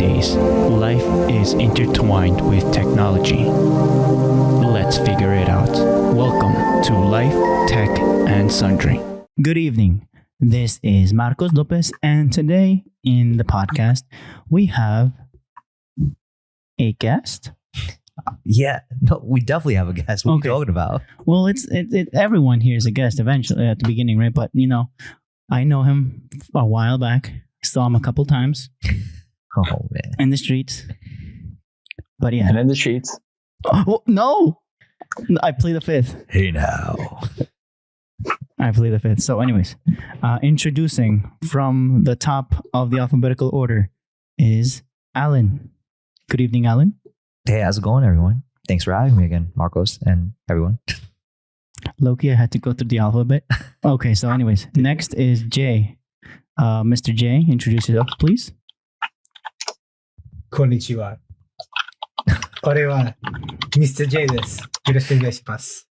Nowadays, life is intertwined with technology. Let's figure it out. Welcome to Life, Tech, and Sundry. Good evening. This is Marcos Lopez, and today in the podcast, we have a guest. We definitely have a guest. What are you talking about? Well, everyone here is a guest eventually at the beginning, right? But, I know him a while back. Saw him a couple times. Oh, man. In the streets. But yeah. And in the streets. Oh, no! I plead the fifth. Hey, now. I plead the fifth. So anyways, introducing from the top of the alphabetical order is Alan. Good evening, Alan. Hey, how's it going, everyone? Thanks for having me again, Marcos and everyone. Loki, I had to go through the alphabet. Okay, so anyways, next is Jay. Mr. J, introduce yourself, please. こんにちは。俺は Mr. J です。よろしくお願いします。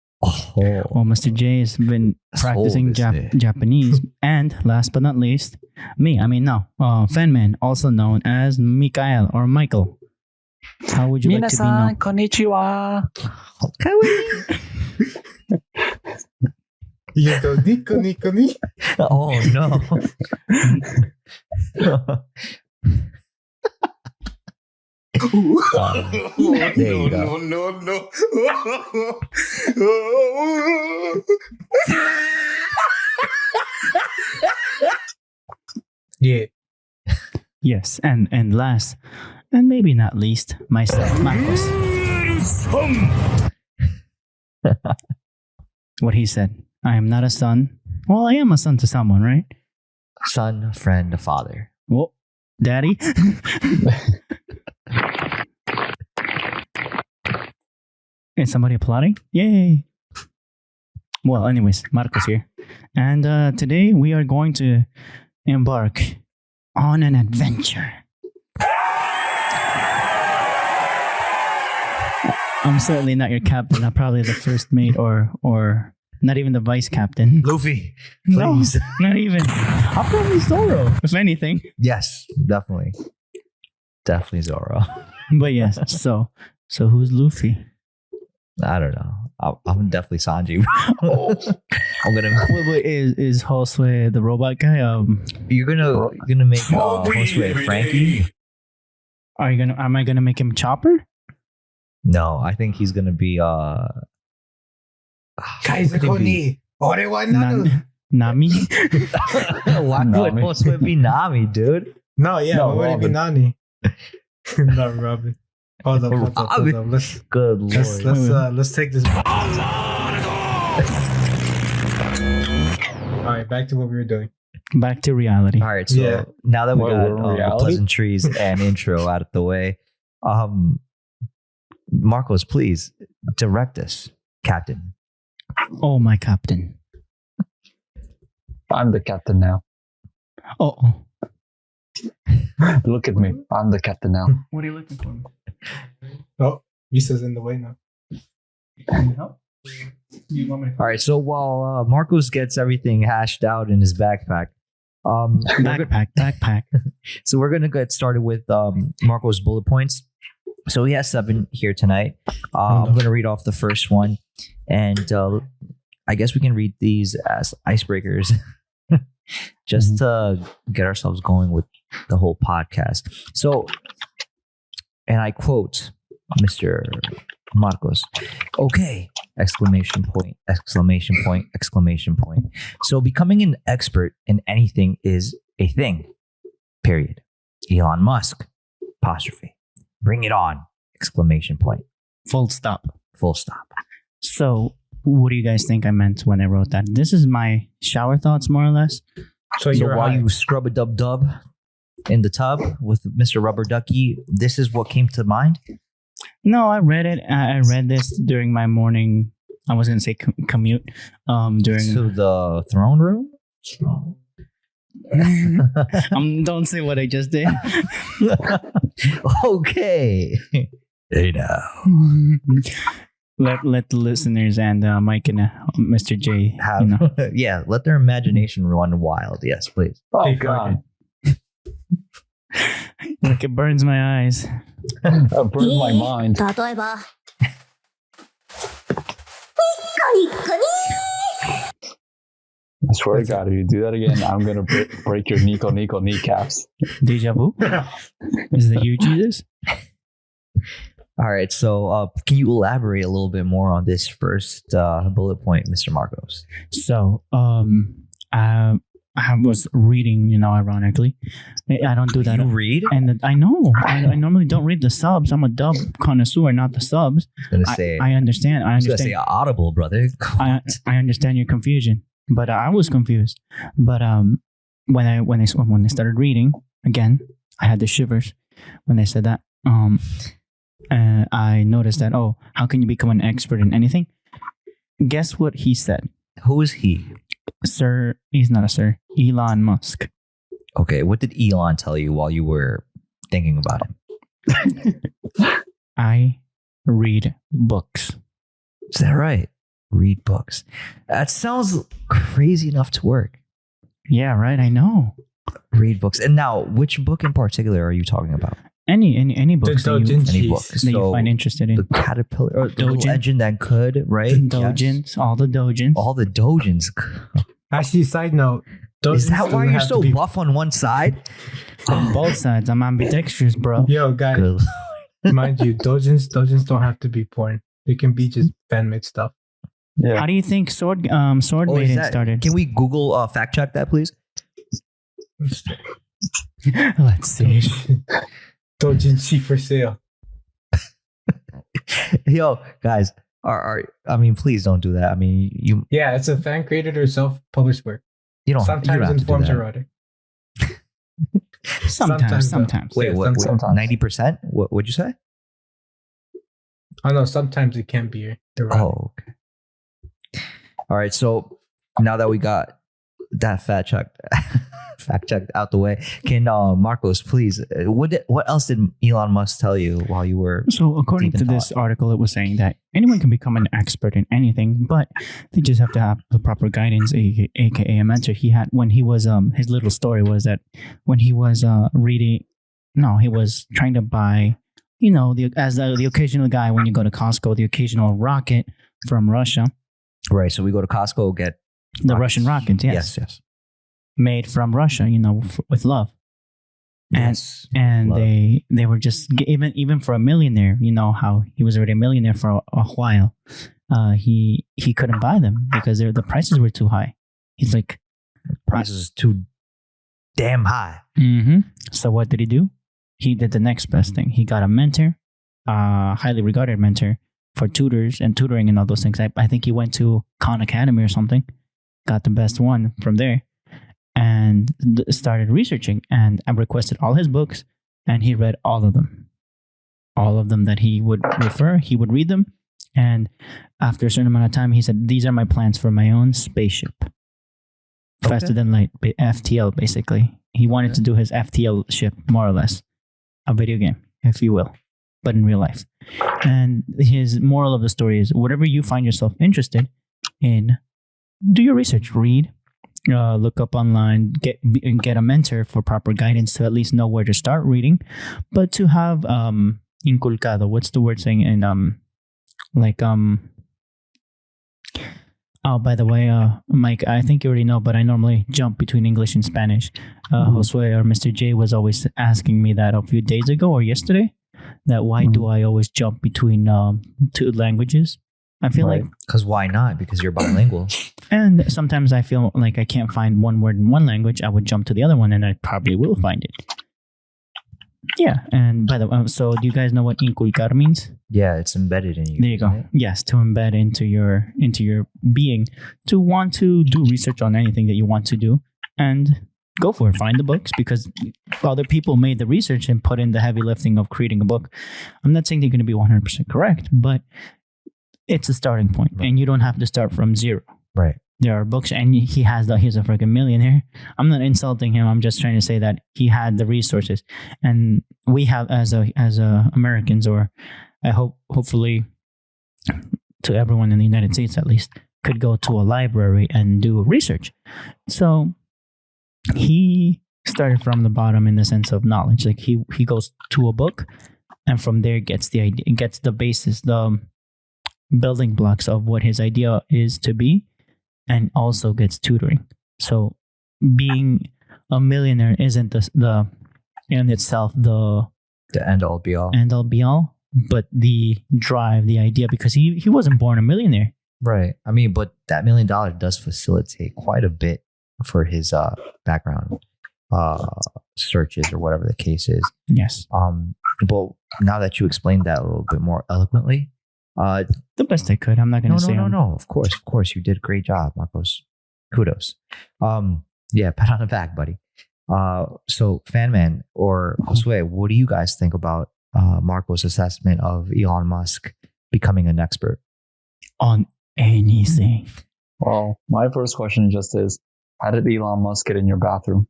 Well, Mr. J has been practicing Japanese. And last but not least, Fanman, also known as Mikael or Michael. How would you like to be known? こんにちは。かわいい。ニコニ。Oh, no. There you go. No. Yeah. Yes, and last, and maybe not least, myself, Marcos. What he said. I am not a son. Well, I am a son to someone, right? Son, friend, father. Well, daddy. Is somebody applauding? Yay. Well, anyways, Marcos here. And today we are going to embark on an adventure. I'm certainly not your captain. I'm probably the first mate or not even the vice captain. Luffy, please. No, not even. I'll probably Zoro, if anything. Yes, definitely. Definitely Zoro. But yes, so who's Luffy? I don't know. I'm definitely Sanji. I'm gonna. Wait, is Josue the robot guy? You're gonna make Josue Frankie. Am I gonna make him Chopper? No, I think he's gonna be Kaiser ni. Ore wa Nami. Nami? Why would Josue be Nami, dude? No, why would it be Nani? Not Robin. Hold up. Good lord. Let's take this. All right, back to what we were doing. Back to reality. All right, so now that we got the pleasantries and intro out of the way, Marcos, please direct us, Captain. Oh, my captain. I'm the captain now. Oh. Look at me. I'm the captain now. What are you looking for? Oh, Misa's in the way now. All right, so while Marcos gets everything hashed out in his backpack, backpack. So we're gonna get started with Marcos' bullet points. So he has 7 here tonight. I'm gonna read off the first one, and I guess we can read these as icebreakers, just to get ourselves going with the whole podcast. So, and I quote Mr. Marcos. Okay! Exclamation point, exclamation point, exclamation point. So becoming an expert in anything is a thing. Period. Elon Musk. Apostrophe. Bring it on! Exclamation point. Full stop. Full stop. So, what do you guys think I meant when I wrote that? This is my shower thoughts, more or less. So while you scrub a dub in the tub with Mr. Rubber Ducky, this is what came to mind? No, I read it. I read this during my morning. I was going to say commute. During to the throne room. Don't say what I just did. Okay. Hey now. Let the listeners and Mike and Mr. J have yeah. Let their imagination run wild. Yes, please. Oh God. Like it burns my eyes. Burned my mind. 例えば、ニッコニ I swear to God, if you do that again, I'm gonna break your Nico kneecaps. Deja vu? Is that you, Jesus? All right. So, can you elaborate a little bit more on this first bullet point, Mr. Marcos? So, I was reading, ironically. I don't do that. You read? And I know. I normally don't read the subs. I'm a dub connoisseur, not the subs. I was gonna say. I understand. I was gonna say audible, brother. I understand your confusion, but I was confused. But when I started reading again, I had the shivers when they said that. I noticed that. Oh, how can you become an expert in anything? Guess what he said? Who is he? Sir, he's not a sir. Elon Musk. Okay, what did Elon tell you while you were thinking about him? I read books. Is that right? Read books. That sounds crazy enough to work. Yeah, right. I know. Read books. And now, which book in particular are you talking about? Any books The that you, doujinshi. Any book. that you find interested in. The caterpillar, or the little Dojin. engine that could, right? The dojins, all the dojins. All the dojins. Actually, side note. Is that doesn't why you're have so to be- buff on one side? On both sides. I'm ambidextrous, bro. Yo, guys, Good. mind you, dojins don't have to be porn. They can be just fan-made stuff. Yeah. How do you think Sword Oh, is Maiden that- started? Can we Google fact check that, please? Let's see. Dojinshi for sale. Yo, guys, please don't do that. I mean, Yeah, it's a fan-created or self-published work. you don't. Sometimes you don't have in to do forms that. erotic. Sometimes. though. Wait, Yeah, what? sometimes. 90%? What would you say? I know sometimes it can be erotic. Oh, okay. All right. So now that we got that fact checked out the way, can Marcos please? What else did Elon Musk tell you while you were? So according Deep to in this thought. article, it was saying that anyone can become an expert in anything, but they just have to have the proper guidance, aka a mentor. He had when he was his little story was that when he was he was trying to buy, the occasional guy when you go to Costco, the occasional rocket from Russia, Right. So we go to Costco, get the rockets. Russian rockets, Yes. made from Russia, with love. Yes. And Love. they were just even for a millionaire, how he was already a millionaire for a while. He couldn't buy them because the prices were too high. He's like, Price is too damn high. So what did he do? He did the next best thing. He got a mentor, highly regarded mentor for tutors and tutoring and all those things. I think he went to Khan Academy or something, got the best one from there, and started researching. And I requested all his books, and he read all of them. All of them that he would refer, he would read them. And after a certain amount of time, he said, "These are my plans for my own spaceship." Faster than light, FTL, basically. He wanted to do his FTL ship, more or less. A video game, if you will, but in real life. And his moral of the story is whatever you find yourself interested in, do your research, read, look up online, get a mentor for proper guidance to at least know where to start reading, but to have inculcado, what's the word saying in oh, by the way, Mike, I think you already know, but I normally jump between English and Spanish. Josue or Mr. J was always asking me that a few days ago or yesterday, that why do I always jump between two languages? I feel like, Because why not? Because you're bilingual. and sometimes I feel like I can't find one word in one language. I would jump to the other one, and I probably will find it. Yeah, and by the way, so do you guys know what inculcar means? Yeah, it's embedded in you. There you go. isn't it? Yes, to embed into your being, to want to do research on anything that you want to do, and go for it. Find the books because other people made the research and put in the heavy lifting of creating a book. I'm not saying they're going to be 100% correct, but it's a starting point, and you don't have to start from zero. Right. There are books, and he's a freaking millionaire. I'm not insulting him. I'm just trying to say that he had the resources, and we have as Americans, or I hopefully to everyone in the United States at least, could go to a library and do research. So he started from the bottom in the sense of knowledge. Like he goes to a book, and from there gets the idea, gets the basis, the building blocks of what his idea is to be, and also gets tutoring. So being a millionaire isn't the in itself the end all be all. end all be all, but the drive, the idea, because he wasn't born a millionaire. Right. I mean, but that $1 million does facilitate quite a bit for his background searches or whatever the case is. Yes. But now that you explained that a little bit more eloquently, The best I could. I'm not going to say no. Of course, you did a great job, Marcos. Kudos. Yeah, pat on the back, buddy. So, Fanman or Josue, what do you guys think about Marcos' assessment of Elon Musk becoming an expert on anything? Well, my first question just is, how did Elon Musk get in your bathroom?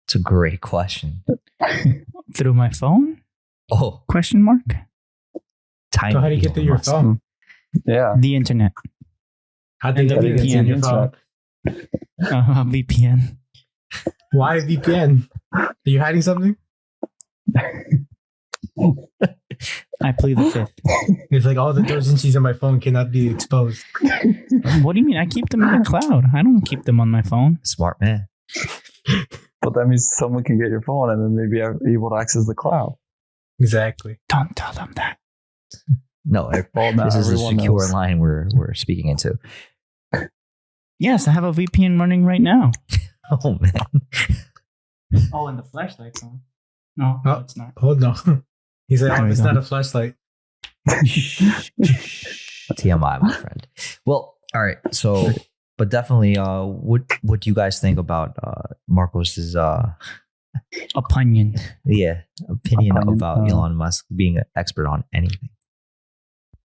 It's a great question. Through my phone? Oh, Question mark? tiny. So how do you get to your Musk. phone? Yeah. The internet. How do you And get the to your VPN. phone? VPN. Why VPN? Are you hiding something? I plead the fifth. It's like all the doujinshis on my phone cannot be exposed. What do you mean? I keep them in the cloud. I don't keep them on my phone. Smart man. But that means someone can get your phone and then they'd be able to access the cloud. Exactly. Don't tell them that. No, Well, now this is a everyone secure knows. line we're speaking into. Yes, I have a VPN running right now. Oh man. Oh, and the flashlight's on. No, Oh. it's not. Oh no. He's like, There oh, we it's go. not a flashlight. TMI, my friend. Well, all right. So, but definitely, what do you guys think about Marcos's Opinion. opinion Opinion, about Elon Musk being an expert on anything?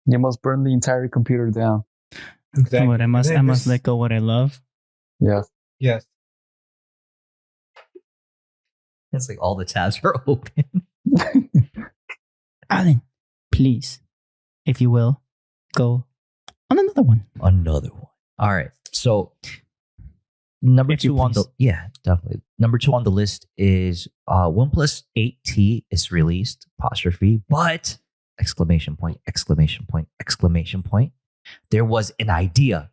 You must burn the entire computer down. Exactly. What I must Then this- let go what I love. Yeah. Yes. It's like all the tabs are open. Alan, please, if you will, go on another one. Another one. All right. So number If you 2 on the please. definitely. Number 2 on the list is OnePlus 8T is released, apostrophe, but exclamation point, exclamation point, exclamation point. There was an idea.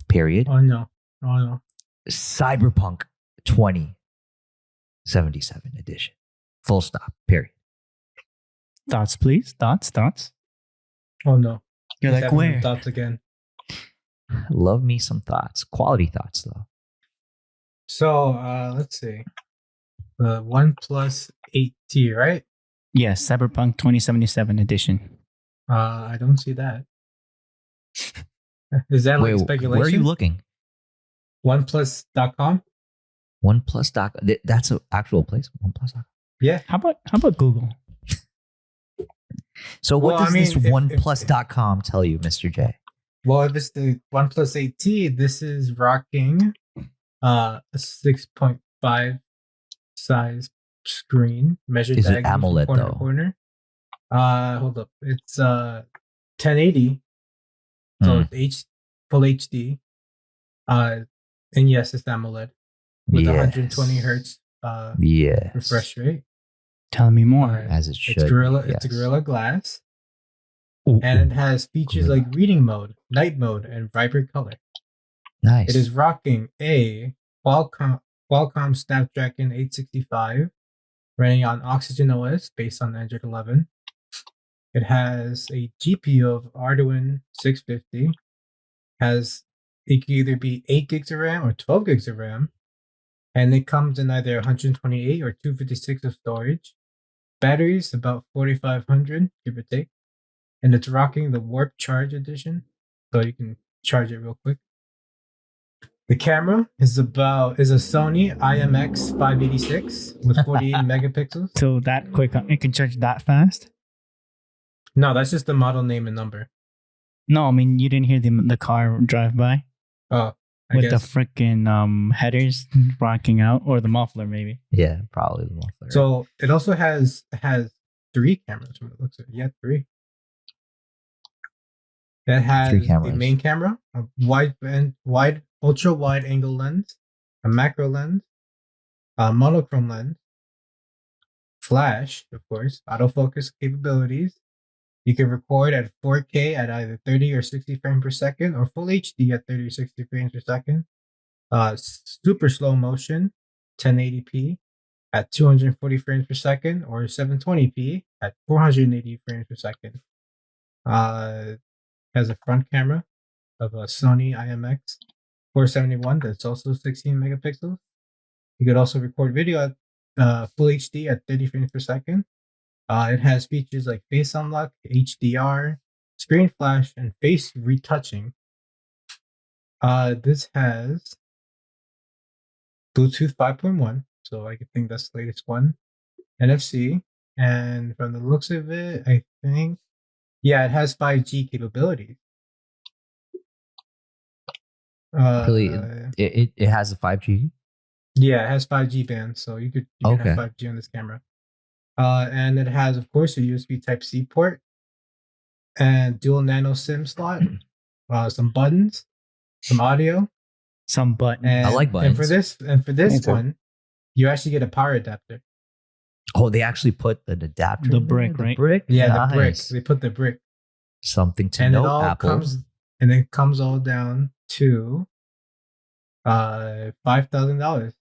Period. Oh no. Oh no. Cyberpunk 2077 edition. Full stop. Period. Thoughts, please. Thoughts. Oh no. You're He's like, having where? thoughts again. Love me some thoughts. Quality thoughts though. So let's see. The OnePlus 8T, right? Yes, Cyberpunk 2077 edition. I don't see that. Is that like Wait, speculation? where are you looking? OnePlus.com? OnePlus. That's an actual place. OnePlus. Yeah. How about Google? So what Well, I does this mean, if- OnePlus.com tell you, Mr. J? Well, if it's the OnePlus 8T, this is rocking a 6.5 size screen measured Is it diagonally from AMOLED, corner to though? corner. Hold up. It's 1080. So it's full HD. And yes, it's AMOLED with Yes. 120 hertz Yes. refresh rate. Tell me more. Alright. As it should. It's Gorilla. be, It's a yes. Gorilla Glass, Ooh, and it has features like reading mode, night mode, and vibrant color. Nice. It is rocking a Qualcomm Snapdragon 865 running on Oxygen OS based on Android 11. It has a GPU of Arduino 650. It can either be 8 gigs of RAM or 12 gigs of RAM. And it comes in either 128 or 256 of storage. Batteries about 4,500, give or take. And it's rocking the Warp Charge edition, so you can charge it real quick. The camera is a Sony IMX 586 with 48 megapixels. so that quick, it can charge that fast? No, that's just the model name and number. No, I mean you didn't hear the car drive by Oh, I with guess. the freaking headers rocking out, or the muffler maybe. Yeah, probably the muffler. So it also has 3 cameras from it looks like. Yeah, 3. It has 3 the cameras. main camera, a ultra wide angle lens, a macro lens, monochrome lens, flash, of course, autofocus capabilities. You can record at 4K at either 30 or 60 frames per second, or full HD at 30 or 60 frames per second. Super slow motion, 1080p at 240 frames per second, or 720p at 480 frames per second. Has a front camera of a Sony IMX 471 that's also 16 megapixels. You could also record video at full HD at 30 frames per second. It has features like face unlock, HDR, screen flash, and face retouching. This has Bluetooth 5.1, so I think that's the latest one. NFC, and from the looks of it, I think, yeah, it has 5G capabilities. Really, it has a 5G. Yeah, it has 5G band, so you can have 5G on this camera. And it has, of course, a USB Type-C port and dual nano SIM slot, some buttons, some audio, Some button. and I like buttons. And for Me this too. one, you actually get a power adapter. Oh, they actually put an adapter. The in there? brick, The right? brick. Yeah, the brick. Nice. They put the brick, Something to and know. it all Apple. comes all down to $5,000.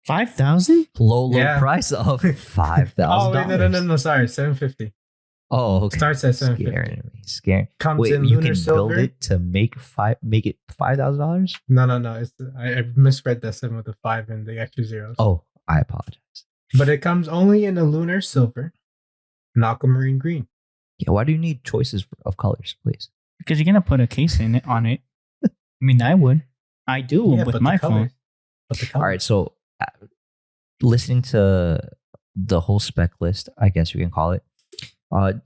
5,000? low Yeah. price of $5,000. Oh wait, no, sorry, $750. Oh, okay. Starts at $750. Scaring. Comes Wait, in you lunar can silver. build it to make it $5,000? No. I misread that 7 with a 5 and the extra zeros. Oh, I apologize. But it comes only in a lunar silver and aquamarine green. Yeah, why do you need choices of colors, please? Because you're gonna put a case in it on it. I mean, I would. I do Yeah, with but my the colors. phone. But the colors. All right, so listening to the whole spec list, I guess you can call it.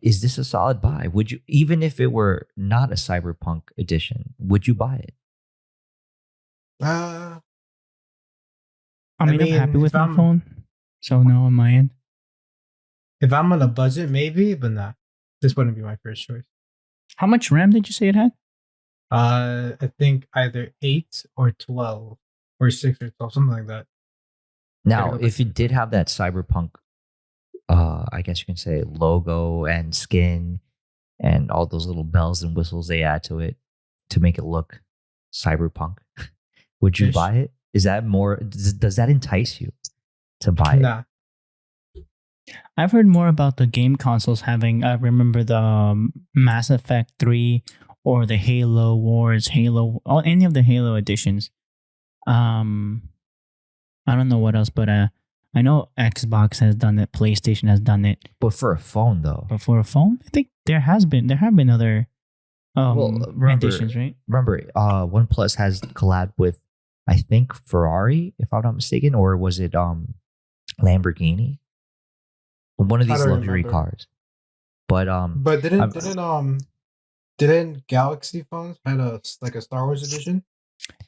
Is this a solid buy? Would you, even if it were not a Cyberpunk edition, would you buy it? I I mean, I'm happy mean, with if my I'm- phone. So no on my end. If I'm on a budget, maybe, but nah. This wouldn't be my first choice. How much RAM did you say it had? I think either 8 or 12 or 6 or 12, something like that. Now, go back if it did have that Cyberpunk, I guess you can say logo and skin and all those little bells and whistles they add to it to make it look cyberpunk, would you Ish. buy it? Is that more? Does that entice you to buy it? Nah. I've heard more about the game consoles having. I remember the Mass Effect 3 or the Halo Wars, any of the Halo editions. I don't know what else, but I know Xbox has done it, PlayStation has done it, But for a phone, though, but for a phone, I think there have been other editions, right? remember, OnePlus has collabed with, I think, Ferrari, if I'm not mistaken, or was it Lamborghini? One of I these don't luxury remember. cars. But But I'm- didn't Galaxy phones had a Star Wars edition?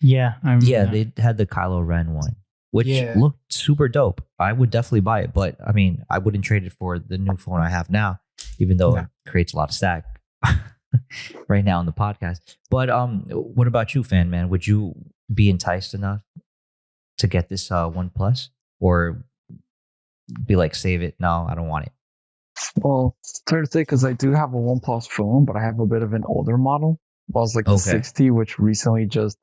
Yeah, I remember yeah, that. they had the Kylo Ren one, which Yeah. looked super dope. I would definitely buy it, but I mean, I wouldn't trade it for the new phone I have now, even though No. it creates a lot of stack right now on the podcast. But what about you, fan man? Would you be enticed enough to get this OnePlus, or be like, save it? No, I don't want it. Well, it's fair to say because I do have a OnePlus phone, but I have a bit of an older model. Well, it's like the Okay. 60, which recently just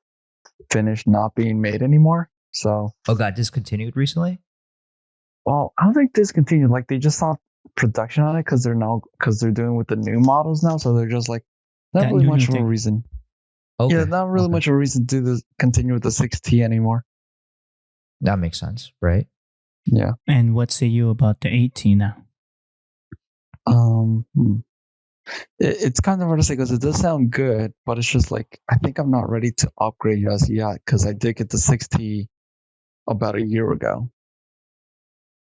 finished not being made anymore. So, Oh, got discontinued recently? well, I don't think discontinued. Like they just stopped production on it because they're doing with the new models now. So they're just like not That really new much of a thing. reason. Okay. Yeah, not really Okay. much of a reason to do this, continue with the 6T anymore. That makes sense, right? Yeah. And what say you about the 18 now? Hmm. It's kind of hard to say because it does sound good, but it's just like I think I'm not ready to upgrade just yet because I did get the 6T about a year ago.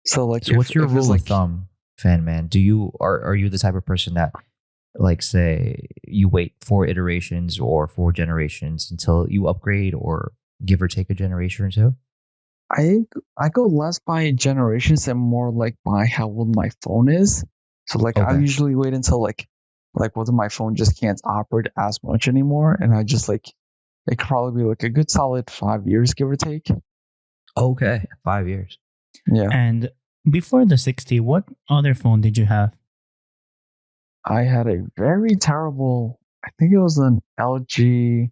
So like, So what's your if it's rule like, of thumb, fan man? Do you are you the type of person that, like, say you wait 4 iterations or 4 generations until you upgrade, or give or take a generation or two? I go less by generations and more like by how old my phone is. So like I Okay. usually wait until like whether my phone just can't operate as much anymore, and I just like it could probably be like a good solid 5 years, give or take. Okay, 5 years. Yeah. And before the 60, what other phone did you have? I had a very terrible, I think it was an LG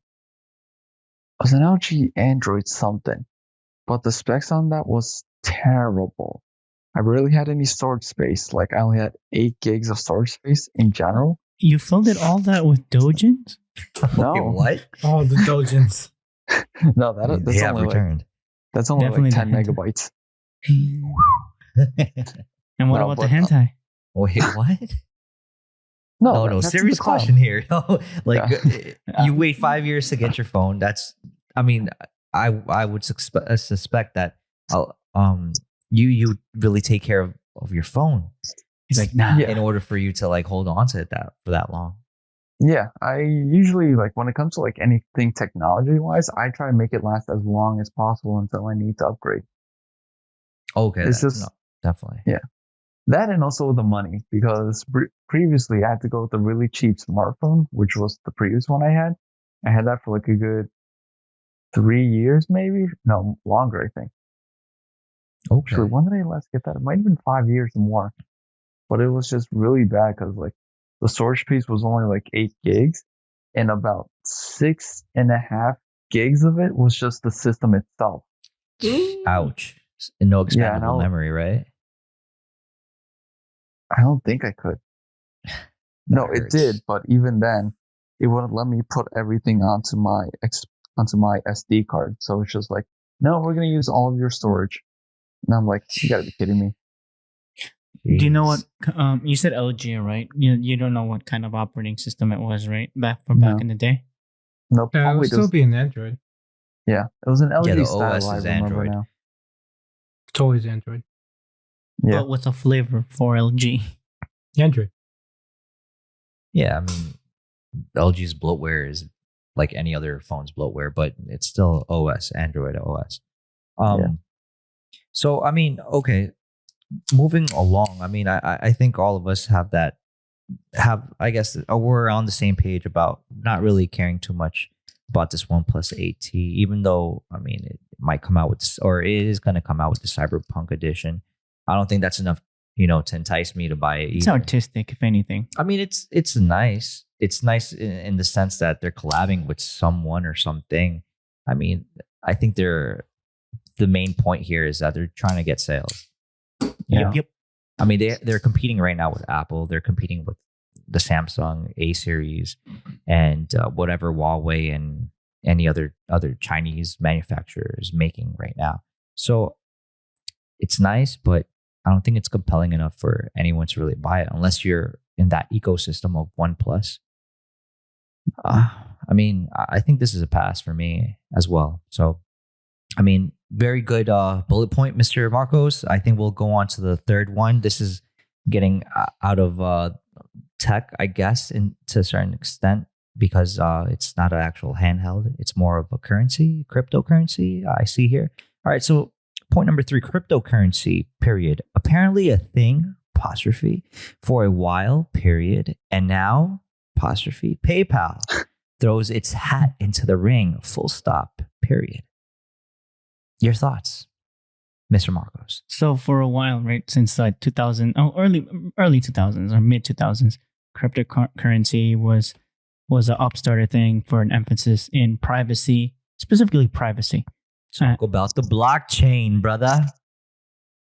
Android something, but the specs on that was terrible. I barely had any storage space. Like I only had 8 gigs of storage space in general. You filled it all that with Dojins? No. Wait, what? Oh, the Dojins. No, They that's have only returned. that's only Definitely like 10 the hentai. megabytes. And what No, about the but, hentai? Wait, what? No, No, that's in the serious cloud. question here. Like, Yeah. you wait 5 years to get your phone. That's, I mean, I would suspect that, you really take care of your phone He's like, nah. Yeah. in order for you to like hold on to it for that long. Yeah, I usually like when it comes to like anything technology wise, I try to make it last as long as possible until I need to upgrade. Okay, It's just- no, definitely. Yeah. That and also the money, because previously I had to go with a really cheap smartphone, which was the previous one I had. I had that for like a good 3 years, maybe. No, longer, I think. Okay. Actually, when did I last get that? It might have been 5 years or more. But it was just really bad because like the storage space was only like 8 gigs, and about 6.5 gigs of it was just the system itself. Ouch. And no Yeah, expandable no. memory, right? I don't think I could. No, it hurts. did, but even then, it wouldn't let me put everything onto my SD card. So it's just like, no, we're gonna use all of your storage. And I'm like, you gotta be kidding me. Do you know Jeez. what? You said LG, right? You don't know what kind of operating system it was, right? Back No. in the day. Nope. Yeah, it Oh, will wait, still be an Android. yeah, it was an LG the style. OS I is remember Android. now. It's always Android. Yeah, But with a flavor for LG. Android. Yeah, I mean, LG's bloatware is like any other phone's bloatware, but it's still OS, Android OS. Yeah. So, I mean, okay, moving along. I mean, I think all of us have, I guess, we're on the same page about not really caring too much about this OnePlus 8T, even though, I mean, it might come out with, or it is going to come out with the Cyberpunk edition. I don't think that's enough, to entice me to buy it. It's either. artistic, if anything. I mean, it's nice. It's nice in the sense that they're collabing with someone or something. I mean, I think the main point here is that they're trying to get sales. Yeah. Yep. I mean, they're competing right now with Apple. They're competing with the Samsung A series and whatever Huawei and any other Chinese manufacturers making right now. So it's nice, but I don't think it's compelling enough for anyone to really buy it unless you're in that ecosystem of OnePlus. I mean, I think this is a pass for me as well. So, I mean, very good bullet point, Mr. Marcos. I think we'll go on to the third one. This is getting out of tech, I guess, to a certain extent, because it's not an actual handheld. It's more of a currency, cryptocurrency, I see here. All right, so point number 3, cryptocurrency, period. Apparently a thing, apostrophe, for a while, period. And now, apostrophe, PayPal throws its hat into the ring, full stop, period. Your thoughts, Mr. Marcos? So for a while, right, since 2000, early 2000s or mid 2000s, cryptocurrency was an upstarter thing for an emphasis in privacy, specifically privacy. Talk about the blockchain, brother.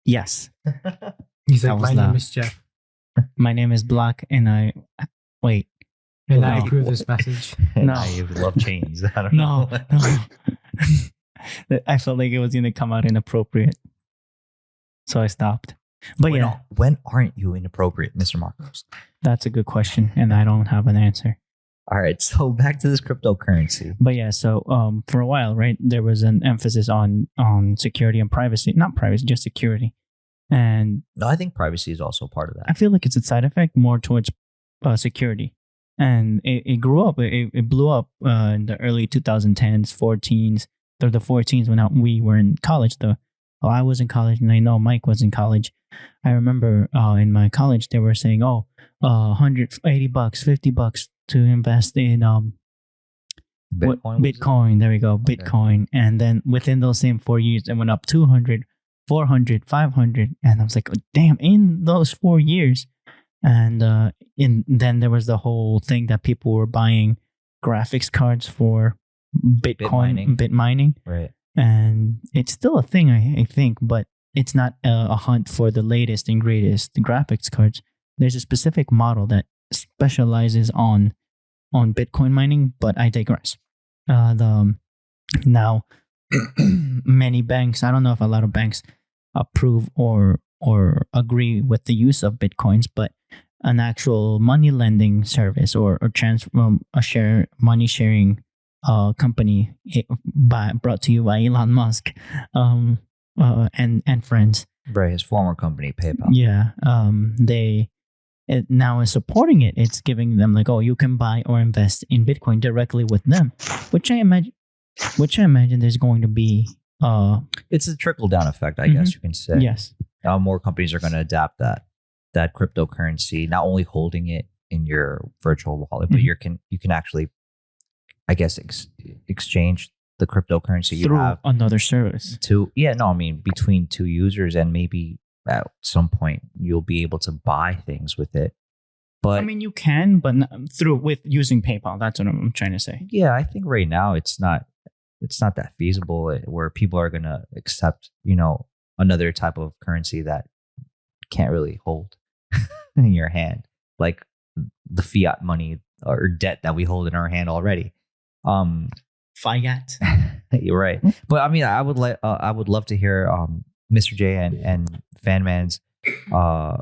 Yes, He's That like, was my name loud. is Jeff. my name is Block, and I wait. And I No. approve this message. No. I love chains. I don't No, know. no. I felt like it was going to come out inappropriate, so I stopped. But yeah, When aren't you inappropriate, Mr. Marcos? that's a good question, and I don't have an answer. All right, so back to this cryptocurrency. But yeah, so for a while, right, there was an emphasis on security and privacy. Not privacy, just security. And No, I think privacy is also part of I that. feel like it's a side effect more towards security. And it grew up, it blew up in the early 2010s, 14s, or the 14s when we were in college. I was in college, and I know Mike was in college. I remember in my college, they were saying, $180, $50 to invest in Bitcoin. Bitcoin. There we go, Okay. Bitcoin. And then within those same 4 years, it went up 200, 400, 500. And I was like, oh, damn, in those 4 years. And then there was the whole thing that people were buying graphics cards for Bitcoin, bit mining. Right. And it's still a thing, I think, but it's not a hunt for the latest and greatest graphics cards. There's a specific model that specializes on Bitcoin mining, but I digress. Now many banks, I don't know if a lot of banks approve or agree with the use of Bitcoins, but an actual money lending service or money sharing company brought to you by Elon Musk and friends. Right, his former company, PayPal. Yeah, it now is supporting it. It's giving them like, oh, you can buy or invest in Bitcoin directly with them, which I imagine there's going to be. It's a trickle down effect, I guess you can say. Yes. More companies are going to adapt that cryptocurrency, not only holding it in your virtual wallet, but you can actually, I guess, exchange the cryptocurrency you through have another service. Between two users, and maybe at some point you'll be able to buy things with it. But I mean, you can, but with using PayPal. That's what I'm trying to say. Yeah, I think right now it's not that feasible where people are going to accept, another type of currency that can't really hold in your hand, like the fiat money or debt that we hold in our hand already. Fiat. You're right. But I mean, I would love to hear Mr. J and Fanman's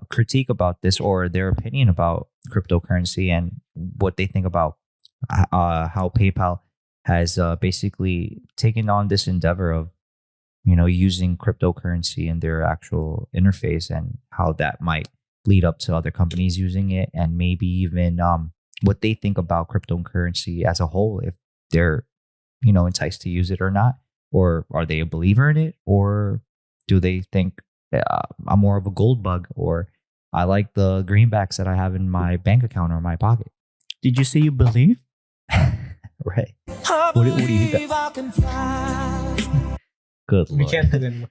critique about this, or their opinion about cryptocurrency and what they think about how PayPal has basically taken on this endeavor of using cryptocurrency in their actual interface, and how that might lead up to other companies using it, and maybe even what they think about cryptocurrency as a whole, if they're enticed to use it or not, or are they a believer in it, or do they think I'm more of a gold bug, or I like the greenbacks that I have in my bank account or my pocket. Did you say you believe? Right. What do you think? Good Lord. We can't do that anymore.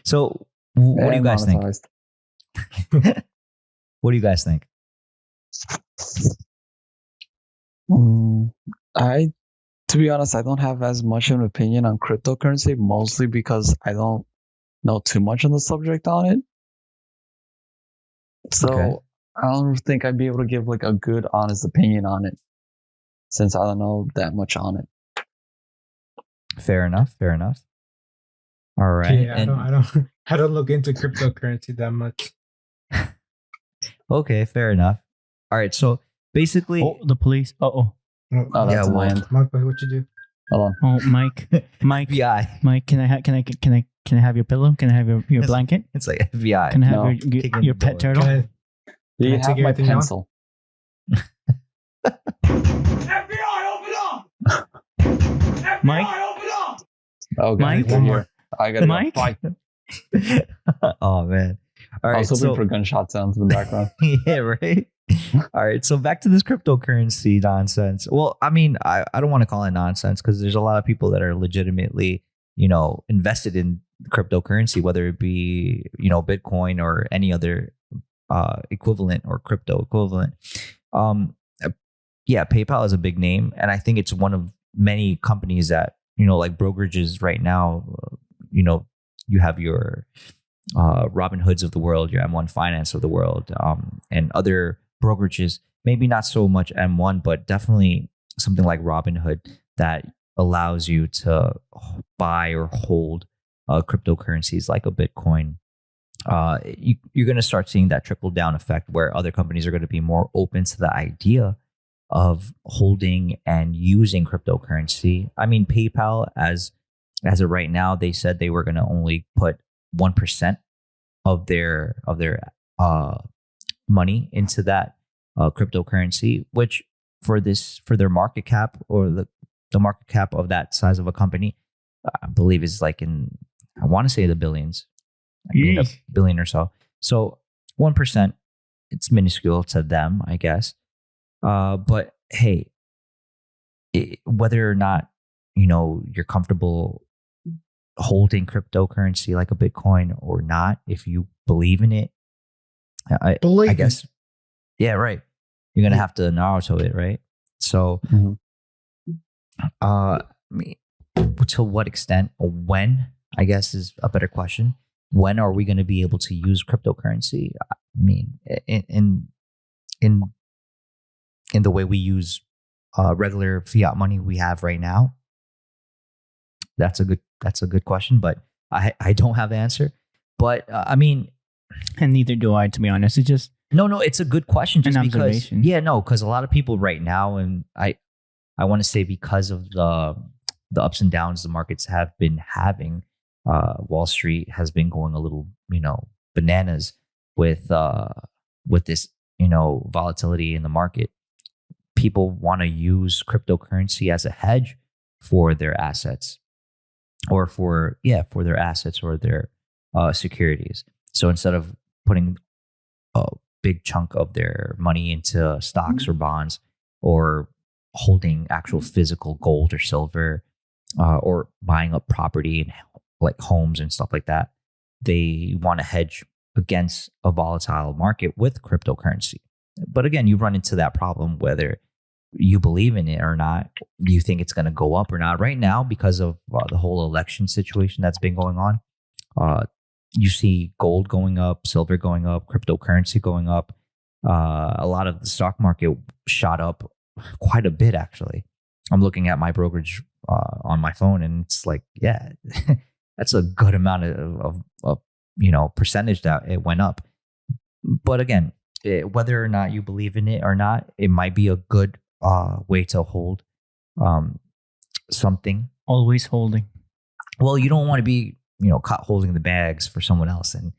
So, what do you guys think? What do you guys think? To be honest, I don't have as much of an opinion on cryptocurrency, mostly because I don't know too much on the subject on it. So Okay. I don't think I'd be able to give like a good, honest opinion on it, since I don't know that much on it. Fair enough. All right. Yeah, I don't look into cryptocurrency that much. Okay, fair enough. All right. So basically, Oh, the police. Oh, that's Yeah, on my well, end. Mark, what you do? Hold on. Oh, Mike, FBI. Mike, can I have your pillow? Can I have your Yes. blanket? It's like FBI. Can I have No. Kicking your the pet door. turtle? Can Do you I have take my everything down? pencil? Mike, Okay, Mike? good here. I got Mike? Fight. Oh man. All I right. was hoping So for gunshot sounds in the background. yeah, right. All right. So back to this cryptocurrency nonsense. Well, I mean, I don't want to call it nonsense, because there's a lot of people that are legitimately, invested in cryptocurrency, whether it be, Bitcoin or any other equivalent or crypto equivalent. Yeah, PayPal is a big name, and I think it's one of many companies that, like brokerages right now, you have your Robin Hoods of the world, your M1 Finance of the world, and other brokerages, maybe not so much M1, but definitely something like Robinhood that allows you to buy or hold cryptocurrencies like a Bitcoin. You're going to start seeing that trickle down effect where other companies are going to be more open to the idea of holding and using cryptocurrency. I mean, PayPal, as of right now, they said they were going to only put 1% of their money into that cryptocurrency, which for their market cap, or the market cap of that size of a company, I believe is like I want to say the billions, a billion or so. So 1%, it's minuscule to them, I guess. But hey, whether or not you're comfortable holding cryptocurrency like a Bitcoin or not. If you believe in it, I Believe guess, yeah, right. You're gonna have to Naruto it, right? So, Mhm. I mean, to what extent or when? I guess is a better question. When are we going to be able to use cryptocurrency? I mean, in in the way we use regular fiat money we have right now. That's a good question, but I don't have the answer. But I mean, And neither do I, to be honest. It's just no, it's a good question just An because. observation. Yeah, no, because a lot of people right now, and I want to say because of the ups and downs the markets have been having, Wall Street has been going a little, bananas with this, volatility in the market. People want to use cryptocurrency as a hedge for their assets, or for their assets or their securities. So instead of putting a big chunk of their money into stocks or bonds, or holding actual physical gold or silver, or buying up property and like homes and stuff like that, they want to hedge against a volatile market with cryptocurrency. But again, you run into that problem whether you believe in it or not. You think it's going to go up or not. Right now, because of the whole election situation that's been going on, you see gold going up, silver going up, cryptocurrency going up. A lot of the stock market shot up quite a bit, actually. I'm looking at my brokerage on my phone, and it's like, yeah, that's a good amount of percentage that it went up. But again, whether or not you believe in it or not, it might be a good way to hold something. always holding. Well, you don't want to be caught holding the bags for someone else, and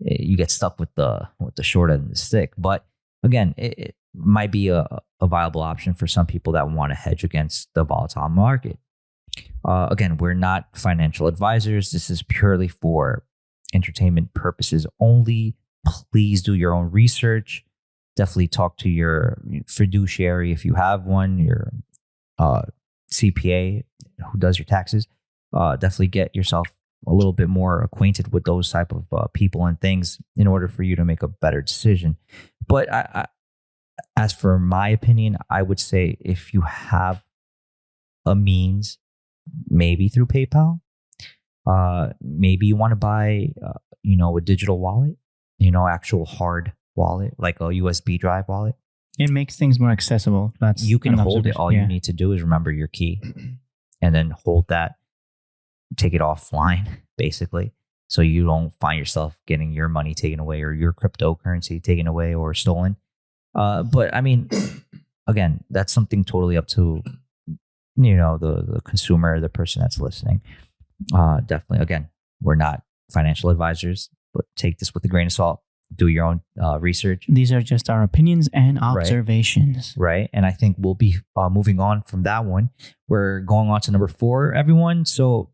you get stuck with the short end of the stick. But again, it might be a viable option for some people that want to hedge against the volatile market. Again, we're not financial advisors. This is purely for entertainment purposes only. Please do your own research. Definitely talk to your fiduciary if you have one, your CPA who does your taxes. Definitely get yourself a little bit more acquainted with those type of people and things in order for you to make a better decision. But as for my opinion, I would say if you have a means, maybe through PayPal, maybe you want to buy, a digital wallet, actual hard wallet, like a USB drive wallet. It makes things more accessible. That's You can an hold it. observation. All you need to do is remember your key and then hold that, take it offline, basically. So you don't find yourself getting your money taken away or your cryptocurrency taken away or stolen. But I mean, again, that's something totally up to, the consumer, the person that's listening. Definitely, again, we're not financial advisors, but take this with a grain of salt. Do your own research. These are just our opinions and observations. Right. And I think we'll be moving on from that one. We're going on to number 4, everyone. So,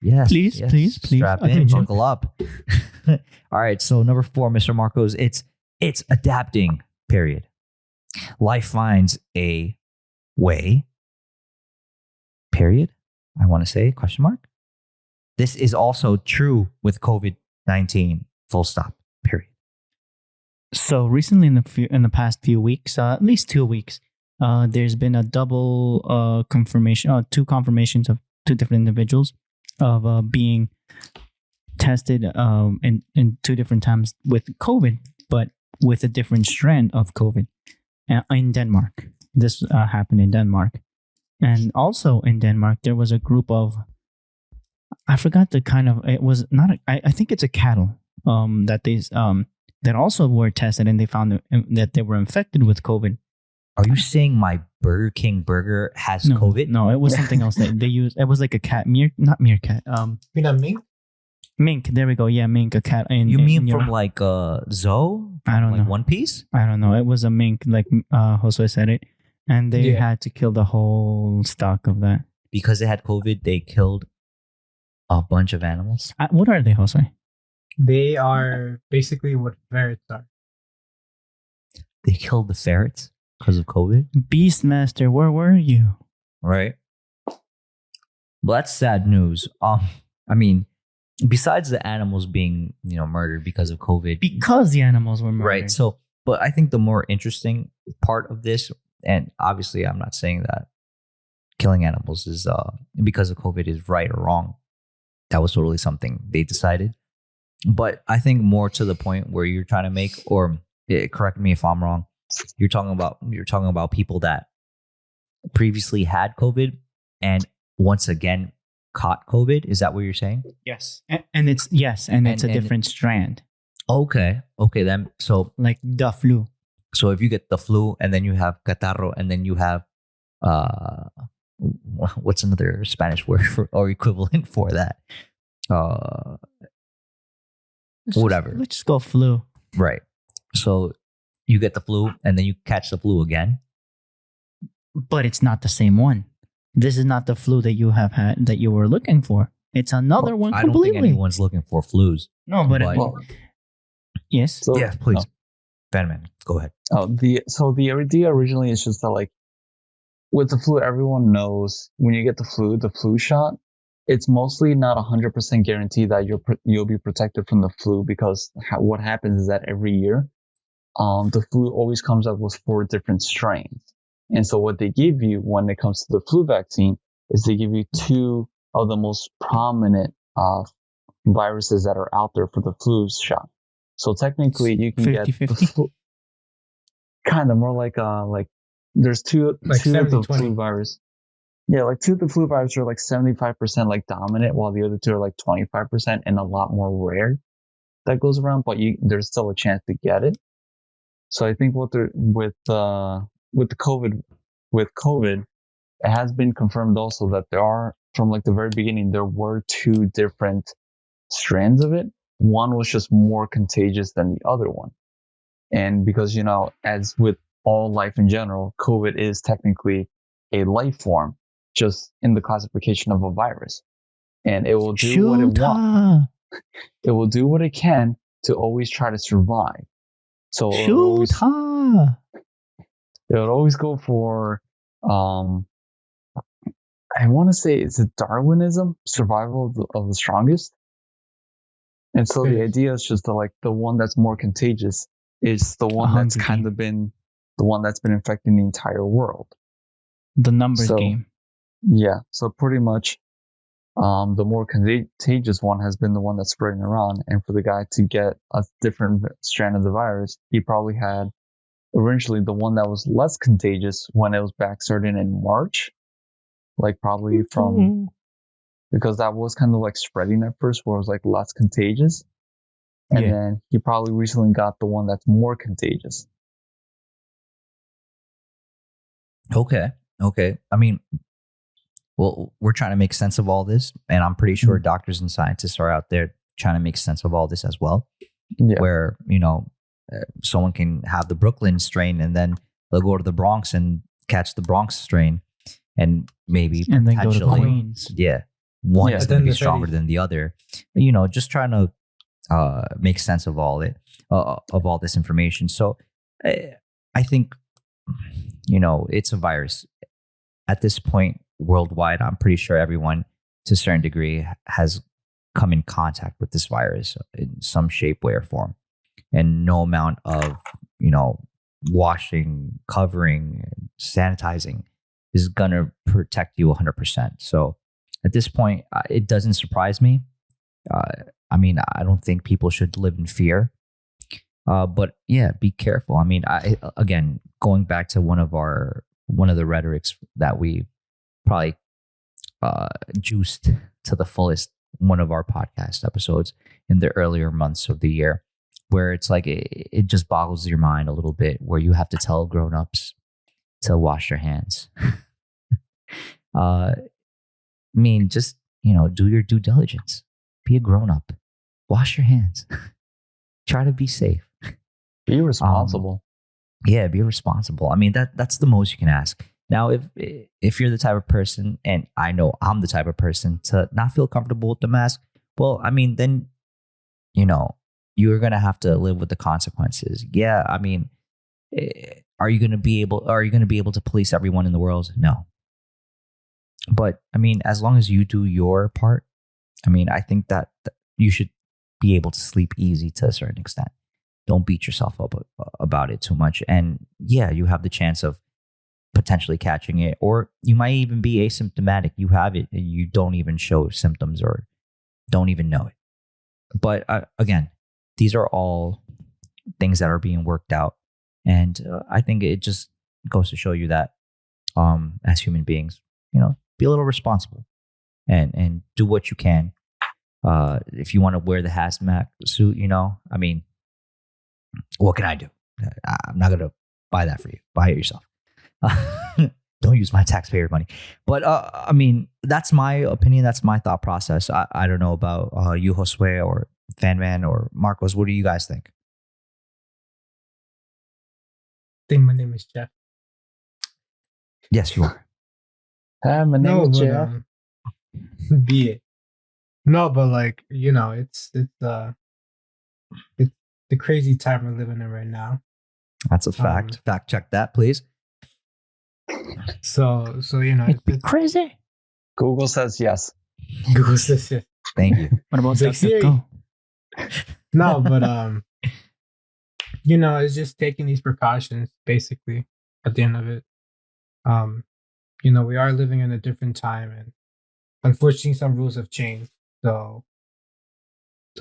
yes. Please. Strap in, Attention. buckle up. All right. So, number 4, Mr. Marcos, it's adapting, period. Life finds a way, period. I want to say, question mark. This is also true with COVID-19. Full stop. Period. So recently, in the past few weeks, at least 2 weeks, there's been a double confirmation, 2 confirmations of 2 different individuals of being tested in 2 different times with COVID, but with a different strand of COVID in Denmark. This happened in Denmark, and also in Denmark, there was a group of, I forgot the kind of, it was not. I think it's a cattle. That also were tested, and they found that they were infected with COVID. Are you saying my Burger King burger has COVID? No, it was something else that they used. It was like a cat, not meerkat. You know mink? Mink. There we go. Yeah, mink, a cat. You mean from like Zoo? I don't know. One Piece? I don't know. It was a mink, like Josue said it, and they had to kill the whole stock of that because they had COVID. They killed a bunch of animals. What are they, Josue? They are basically what ferrets are. They killed the ferrets because of COVID? Beastmaster, where were you? Right. Well, that's sad news. I mean, besides the animals being, murdered because of COVID, Because the animals were murdered. right? So, but I think the more interesting part of this, and obviously, I'm not saying that killing animals is because of COVID is right or wrong. That was totally something they decided. But I think more to the point where you're trying to make, or correct me if I'm wrong, you're talking about people that previously had COVID and once again caught COVID. Is that what you're saying? Yes. And it's it's a And- different strand. Okay. Then so Like the flu. if you get the flu and then you have catarro and then you have what's another Spanish word for or equivalent for that? Whatever. Let's just go flu. Right. So you get the flu and then you catch the flu again. But it's not the same one. This is not the flu that you have had that you were looking for. It's another one I don't completely. think anyone's looking for flus. No, but Well, yes. so, Yeah, please. Batman, go ahead. the idea originally is just that, like, with the flu, everyone knows when you get the flu shot, it's mostly not 100% guaranteed that you'll be protected from the flu, because what happens is that every year, the flu always comes up with 4 different strains. And so what they give you when it comes to the flu vaccine is they give you 2 of the most prominent viruses that are out there for the flu shot. So technically you can get the 50-50? flu, kind of more like there's 2 Like of the 70-20. flu virus. Yeah, like 2 of the flu viruses are like 75% like dominant, while the other 2 are like 25% and a lot more rare that goes around, but there's still a chance to get it. So I think with COVID, it has been confirmed also that there are, from like the very beginning, there were 2 different strands of it. One was just more contagious than the other one. And because, as with all life in general, COVID is technically a life form, just in the classification of a virus. And it will do what it wants. It will do what it can to always try to survive. So it'll always go for, I want to say, is it Darwinism, survival of the strongest? And so the idea is just like the one that's more contagious is the one that's kind of been the one that's been infecting the entire world. The numbers game. Yeah. So pretty much, the more contagious one has been the one that's spreading around. And for the guy to get a different strand of the virus, he probably had originally the one that was less contagious when it was back starting in March, like probably because that was kind of like spreading at first, where it was like less contagious. And then he probably recently got the one that's more contagious. Okay. I mean, well, we're trying to make sense of all this, and I'm pretty sure doctors and scientists are out there trying to make sense of all this as well. Yeah. Where, someone can have the Brooklyn strain and then they'll go to the Bronx and catch the Bronx strain, and maybe And then go to potentially, Queens. one Yeah. is going to be stronger than the other. Just trying to make sense of all this information. So I think it's a virus at this point worldwide. I'm pretty sure everyone, to a certain degree, has come in contact with this virus in some shape, way, or form. And no amount of, washing, covering, sanitizing is going to protect you 100%. So at this point, it doesn't surprise me. I mean, I don't think people should live in fear. But yeah, be careful. I mean, again, going back to one of the rhetorics that we probably juiced to the fullest, one of our podcast episodes in the earlier months of the year, where it's like it just boggles your mind a little bit, where you have to tell grown-ups to wash their hands. I mean, just, do your due diligence. Be a grown-up. Wash your hands. Try to be safe. Be responsible. Yeah, be responsible. I mean, that's the most you can ask. Now, if you're the type of person, and I know I'm the type of person, to not feel comfortable with the mask, well, I mean, then, you're going to have to live with the consequences. Yeah, I mean, are you going to be able to police everyone in the world? No. But I mean, as long as you do your part, I mean, I think that you should be able to sleep easy to a certain extent. Don't beat yourself up about it too much. And yeah, you have the chance of potentially catching it, or you might even be asymptomatic. You have it and you don't even show symptoms or don't even know it. But again, these are all things that are being worked out. And I think it just goes to show you that as human beings, be a little responsible and do what you can. If you want to wear the hazmat suit, I mean, what can I do? I'm not going to buy that for you. Buy it yourself. Don't use my taxpayer money. But I mean, that's my opinion. That's my thought process. I don't know about you, Josue, or Fanman, or Marcos. What do you guys think? I think my name is Jeff. Yes, you are. Hi, my name is Jeff. Be it. No, but like, it's the crazy time we're living in right now. That's a fact. Fact check that, please. So It's crazy. Google says yes. Google says it. Thank you. What about Like Siri? Go? No, but it's just taking these precautions basically at the end of it. We are living in a different time, and unfortunately some rules have changed. So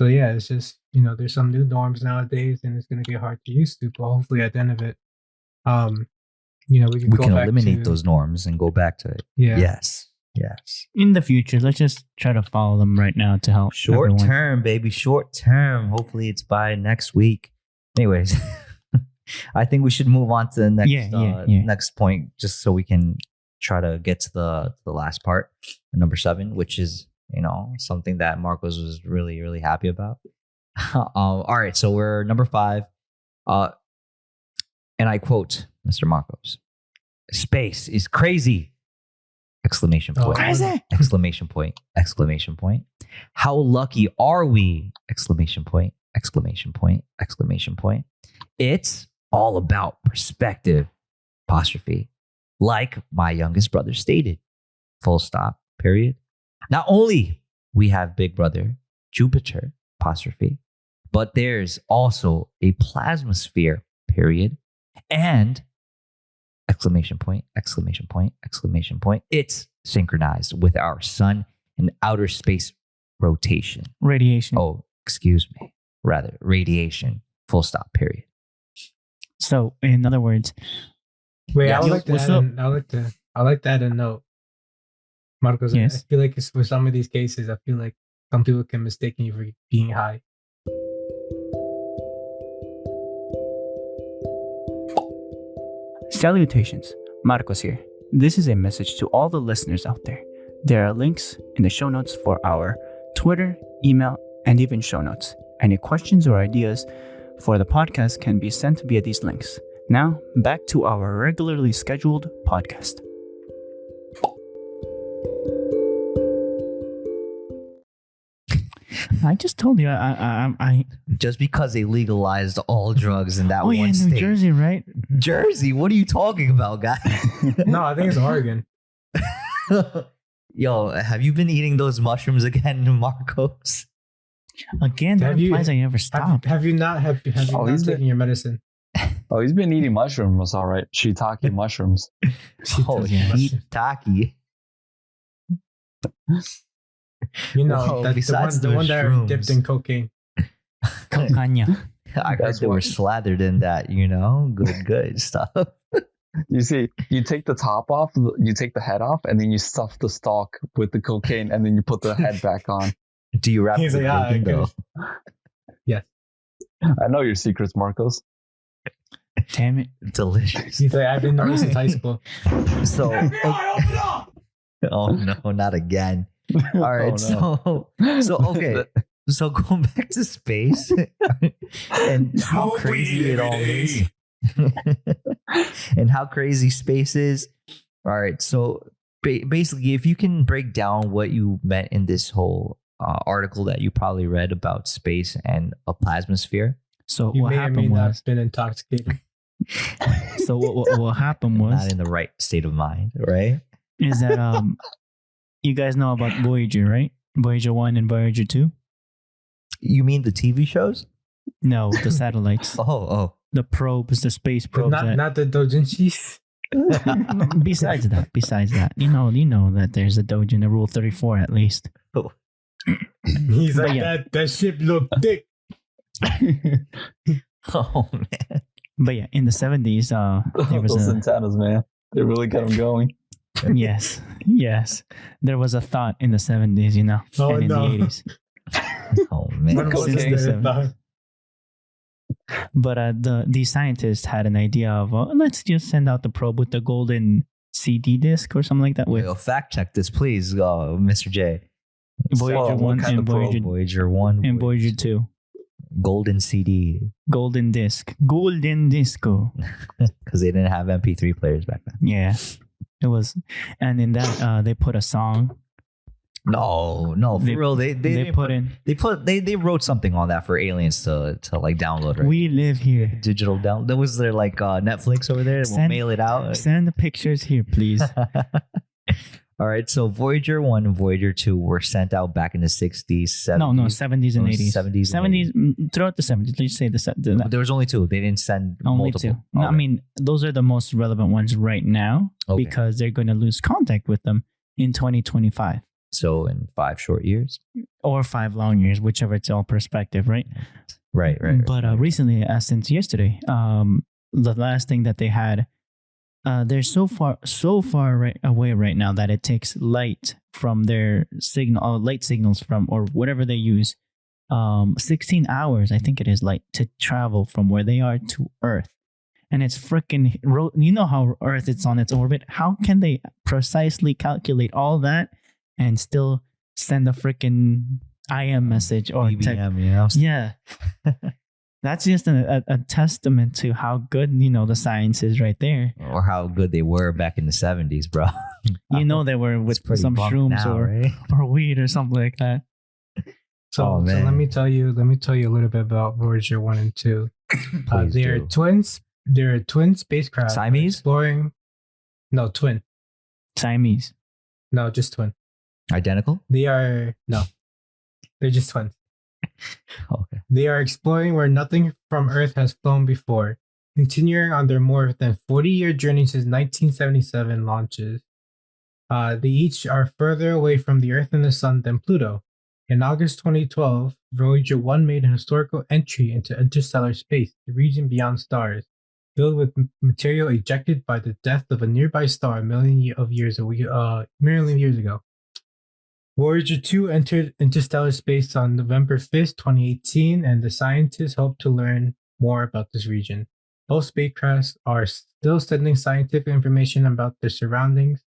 yeah, it's just, there's some new norms nowadays, and it's gonna get hard to use to, but hopefully at the end of it, we can eliminate those norms and go back to it. Yeah. Yes. In the future, let's just try to follow them right now to help. Short everyone. term, baby. Short term. Hopefully it's by next week. Anyways, I think we should move on to the next next point, just so we can try to get to the last part, number 7, which is, something that Marcos was really, really happy about. All right, so we're number 5. And I quote Mr. Marcos: "Space is crazy!" Exclamation point. Crazy! Exclamation point. Exclamation point. "How lucky are we?" Exclamation point. Exclamation point. Exclamation point. "It's all about perspective." Apostrophe. "Like my youngest brother stated." Full stop. Period. "Not only we have big brother Jupiter," apostrophe, "but there's also a plasma sphere," period. "And," exclamation point, exclamation point, exclamation point, "it's synchronized with our sun and outer space rotation." Radiation. Oh, excuse me. Rather, radiation. Full stop. Period. So, in other words, wait, Yeah. I would like to What's add up? I like to add a note. Marcos, Yes. I feel like it's, for some of these cases, I feel like some people can mistake you for being high. salutations. Marcos here. This is a message to all the listeners out there. There are links in the show notes for our Twitter, email, and even show notes. Any questions or ideas for the podcast can be sent via these links. Now, back to our regularly scheduled podcast. I just told you, I Just because they legalized all drugs in that oh one yeah, New state. Jersey, right? Jersey, what are you talking about, guy? No, I think it's Oregon. Yo, have you been eating those mushrooms again, Marcos? Again, that Have you- implies I never stopped. Have you not Oh, he's taken your medicine? Oh, he's been eating mushrooms, all right. Shiitake mushrooms. Oh, yeah. shiitake. Whoa, That's besides the one that are mushrooms. dipped in cocaine. Cocaña. I heard That's they were what- slathered in that, good stuff. You see, you take the top off, you take the head off, and then you stuff the stalk with the cocaine, and then you put the head back on. Do you wrap it He's with like, "Ah, bacon, I though? Yes. I know your secrets, Marcos. Damn it. Delicious. He's like, I've been doing this since high school. So, oh no, not again. All right, Oh, no. so okay. So going back to space and how crazy it all is. And how crazy space is. All right, so basically, if you can break down what you meant in this whole article that you probably read about space and a plasma sphere. So You what may or may happened not was, have been intoxicated. what happened was Not in the right state of mind, right? is that You guys know about Voyager, right? Voyager 1 and Voyager 2? You mean the TV shows? No, the satellites. Oh. The probes, the space probes. Not the doujinshis. Besides that, you know that there's a doujin, a Rule 34 at least. He's But like, yeah. that ship looked thick. Oh man. But yeah, in the 70s, there was Those a antennas, man. They really got them going. yes, there was a thought in the 70s, you know, Oh, and in no. the 80s. Oh man. What was Since this the thought? But these scientists had an idea of let's just send out the probe with the golden CD disc or something like that with Yo, fact check this, please, Mr. J. Voyager what 1 kind and of probe? Voyager 1 and Voyager 2. golden CD Golden disco. because they didn't have MP3 players back then. Yeah, it was, and in that they put a song. No, for They- real. They They wrote something on that for aliens to like download. Right? We live here. Digital down. That was their like Netflix over there. We'll Send- mail it out. Send the pictures here, please. All right. So Voyager 1 and Voyager 2 were sent out back in the 60s, 70s. No, 70s and Oh, 80s. 70s and 70s, throughout the 70s. Let's say But there was only two. They didn't send only multiple. two. No, I mean, those are the most relevant ones right now Okay. because they're going to lose contact with them in 2025 So in 5 short years. or 5 long years, whichever it's all perspective, right? Right. But recently, since yesterday, the last thing that they had, they're so far right away right now that it takes light from their signal, light signals from or whatever they use, 16 hours, I think it is, light to travel from where they are to Earth. And it's freaking, you know how Earth is on its orbit. How can they precisely calculate all that and still send a freaking IM message or BBM, you know? Yeah. That's just a testament to how good, the science is right there. Or how good they were back in the 70s, bro. They were with It's pretty some bumped shrooms now, or, right? or weed or something like that. So Oh, man. let me tell you a little bit about Voyager 1 and 2. Please They're do. twins. They're twin spacecraft. Siamese? Exploring. No, twin. Siamese. No, just twin. Identical? They're just twins. Okay. They are exploring where nothing from Earth has flown before, continuing on their more than 40-year journey since 1977 launches. They each are further away from the Earth and the Sun than Pluto. In August 2012, Voyager 1 made an historical entry into interstellar space, the region beyond stars, filled with material ejected by the death of a nearby star a million years ago. Voyager 2 entered interstellar space on November 5th, 2018, and the scientists hope to learn more about this region. Both spacecrafts are still sending scientific information about their surroundings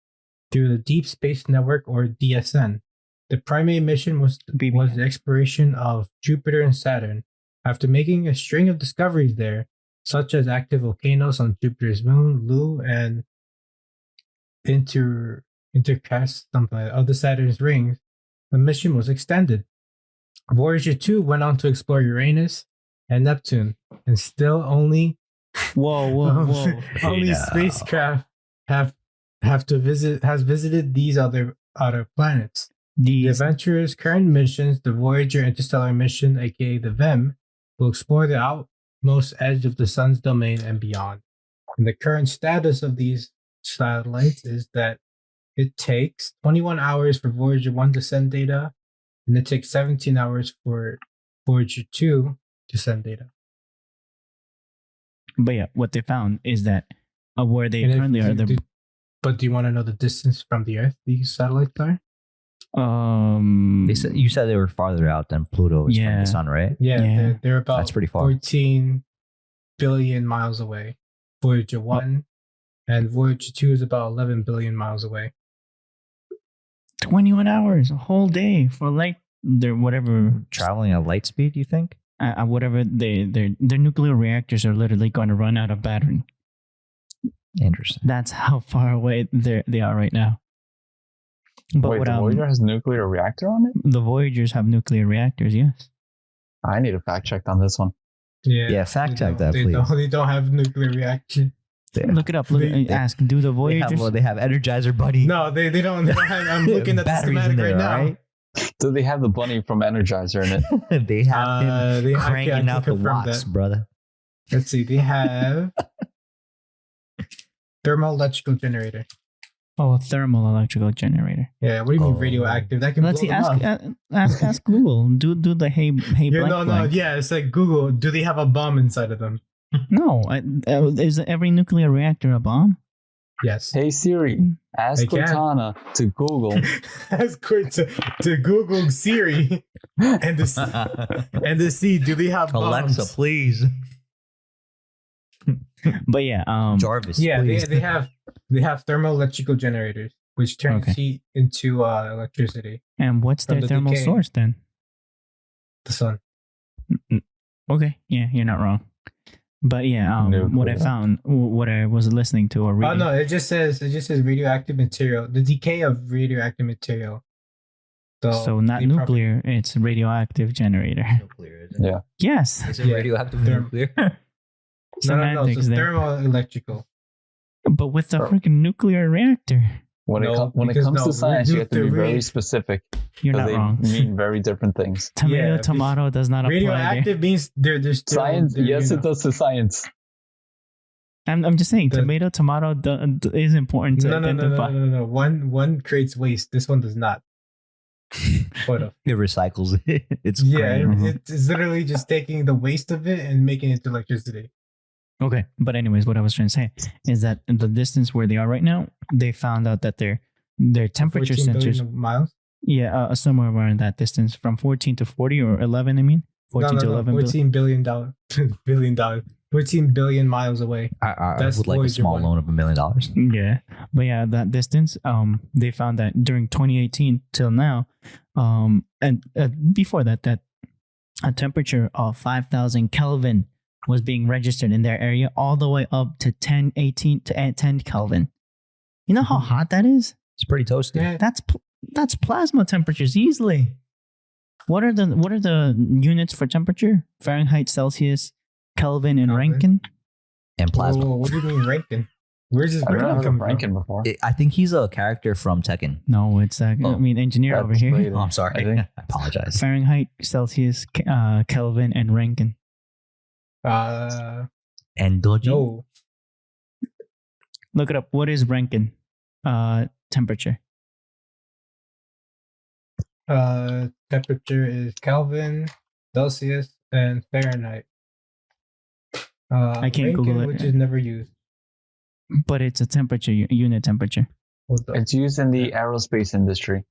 through the Deep Space Network, or DSN. The primary mission was the exploration of Jupiter and Saturn. After making a string of discoveries there, such as active volcanoes on Jupiter's moon, Lu, and intercast of the Saturn's rings, the mission was extended. Voyager 2 went on to explore Uranus and Neptune, and still only only spacecraft has visited these other planets. The Adventurer's current missions, the Voyager Interstellar Mission, aka the VEM, will explore the outmost edge of the Sun's domain and beyond. And the current status of these satellites is that it takes 21 hours for Voyager 1 to send data, and it takes 17 hours for Voyager 2 to send data. But yeah, what they found is that where they And currently are, but do you want to know the distance from the Earth these satellites are? You said they were farther out than Pluto is from Yeah. the sun, right? Yeah. They're about That's pretty far. 14 billion miles away. Voyager 1 and Voyager 2 is about 11 billion miles away. 21 hours, a whole day for their whatever, Traveling at light speed, you think? whatever their nuclear reactors are literally going to run out of battery. Interesting. That's how far away they are right now. But Wait, the Voyager has a nuclear reactor on it? the Voyagers have nuclear reactors, yes. I need a fact check on this one. Yeah, fact check that, please. They don't have nuclear reaction. Look it up. Ask. Do the Voyagers? They have Energizer Bunny. No, they don't. They don't have, I'm looking at the Batteries in schematic there, right now. right? Do they have the bunny from Energizer in it? They have him I cranking can out the confirm watts, that. brother. Let's see. They have thermal electrical generator. Oh, a thermal electrical generator. Yeah. What do you mean Oh. radioactive? That can Let's blow see. them Ask up. ask Google. Do the hey Yeah, blank no. blank. Yeah, it's like Google. Do they have a bomb inside of them? No. Is every nuclear reactor a bomb? Yes. Hey Siri, ask They can. Cortana to Google. Ask quick to Google Siri and to see do they have bombs? Alexa, please. But yeah. Jarvis, Yeah, please. they have thermal electrical generators, which turns Okay. heat into electricity. And what's From their the thermal decay. source then? The sun. Okay. Yeah, you're not wrong. But yeah, what I Nuclear. found, what I was listening to or Oh reading. no, it just says radioactive material. The decay of radioactive material. So not they probably- nuclear, it's radioactive generator. Nuclear, isn't it? Yeah. Yes. Is it Yeah. radioactive Therm- nuclear? No, so Semantics it's there. thermal electrical. But with the Oh. freaking nuclear reactor, When No, it because comes no, to science, you have to be very nuclear- specific you're because not they wrong. mean very different things. Tomato, Yeah, tomato does not apply there. Radioactive means there's still, Science, there, yes, you it know. does to science. I'm just saying, The- tomato is important to No. identify. One creates waste. This one does not. Sort of. It recycles it. It's Yeah, green. it's literally just taking the waste of it and making it to electricity. Okay, but anyways, what I was trying to say is that in the distance where they are right now, they found out that their temperature 14 sensors, billion miles. somewhere around that distance, from 14 to 40 or 11. I mean, 14 to 11. 14 billion dollars. $14 billion. 14 billion miles away. I That's would like a Voyager small one. loan of $1 million. Yeah, but yeah, that distance. They found that during 2018 till now, and before that a temperature of 5,000 Kelvin was being registered in their area, all the way up to 10 Kelvin. You know how hot that is? It's pretty toasty. Yeah. That's plasma temperatures easily. What are the units for temperature? Fahrenheit, Celsius, Kelvin, and Kelvin. Rankine. And plasma. Whoa, what do you mean Rankin? Where's this I've never Rankin heard of coming from? Rankin before. I think he's a character from Tekken. No, it's I Oh, mean engineer over That's here. rated, Oh, I'm sorry. I think. I apologize. Fahrenheit, Celsius, Kelvin, and Rankine. And Doji? No. Look it up. What is Rankine temperature? Temperature is Kelvin, Celsius, and Fahrenheit. I can't Google it. which is never used. But it's a temperature unit temperature. Hold up. It's used in the aerospace industry.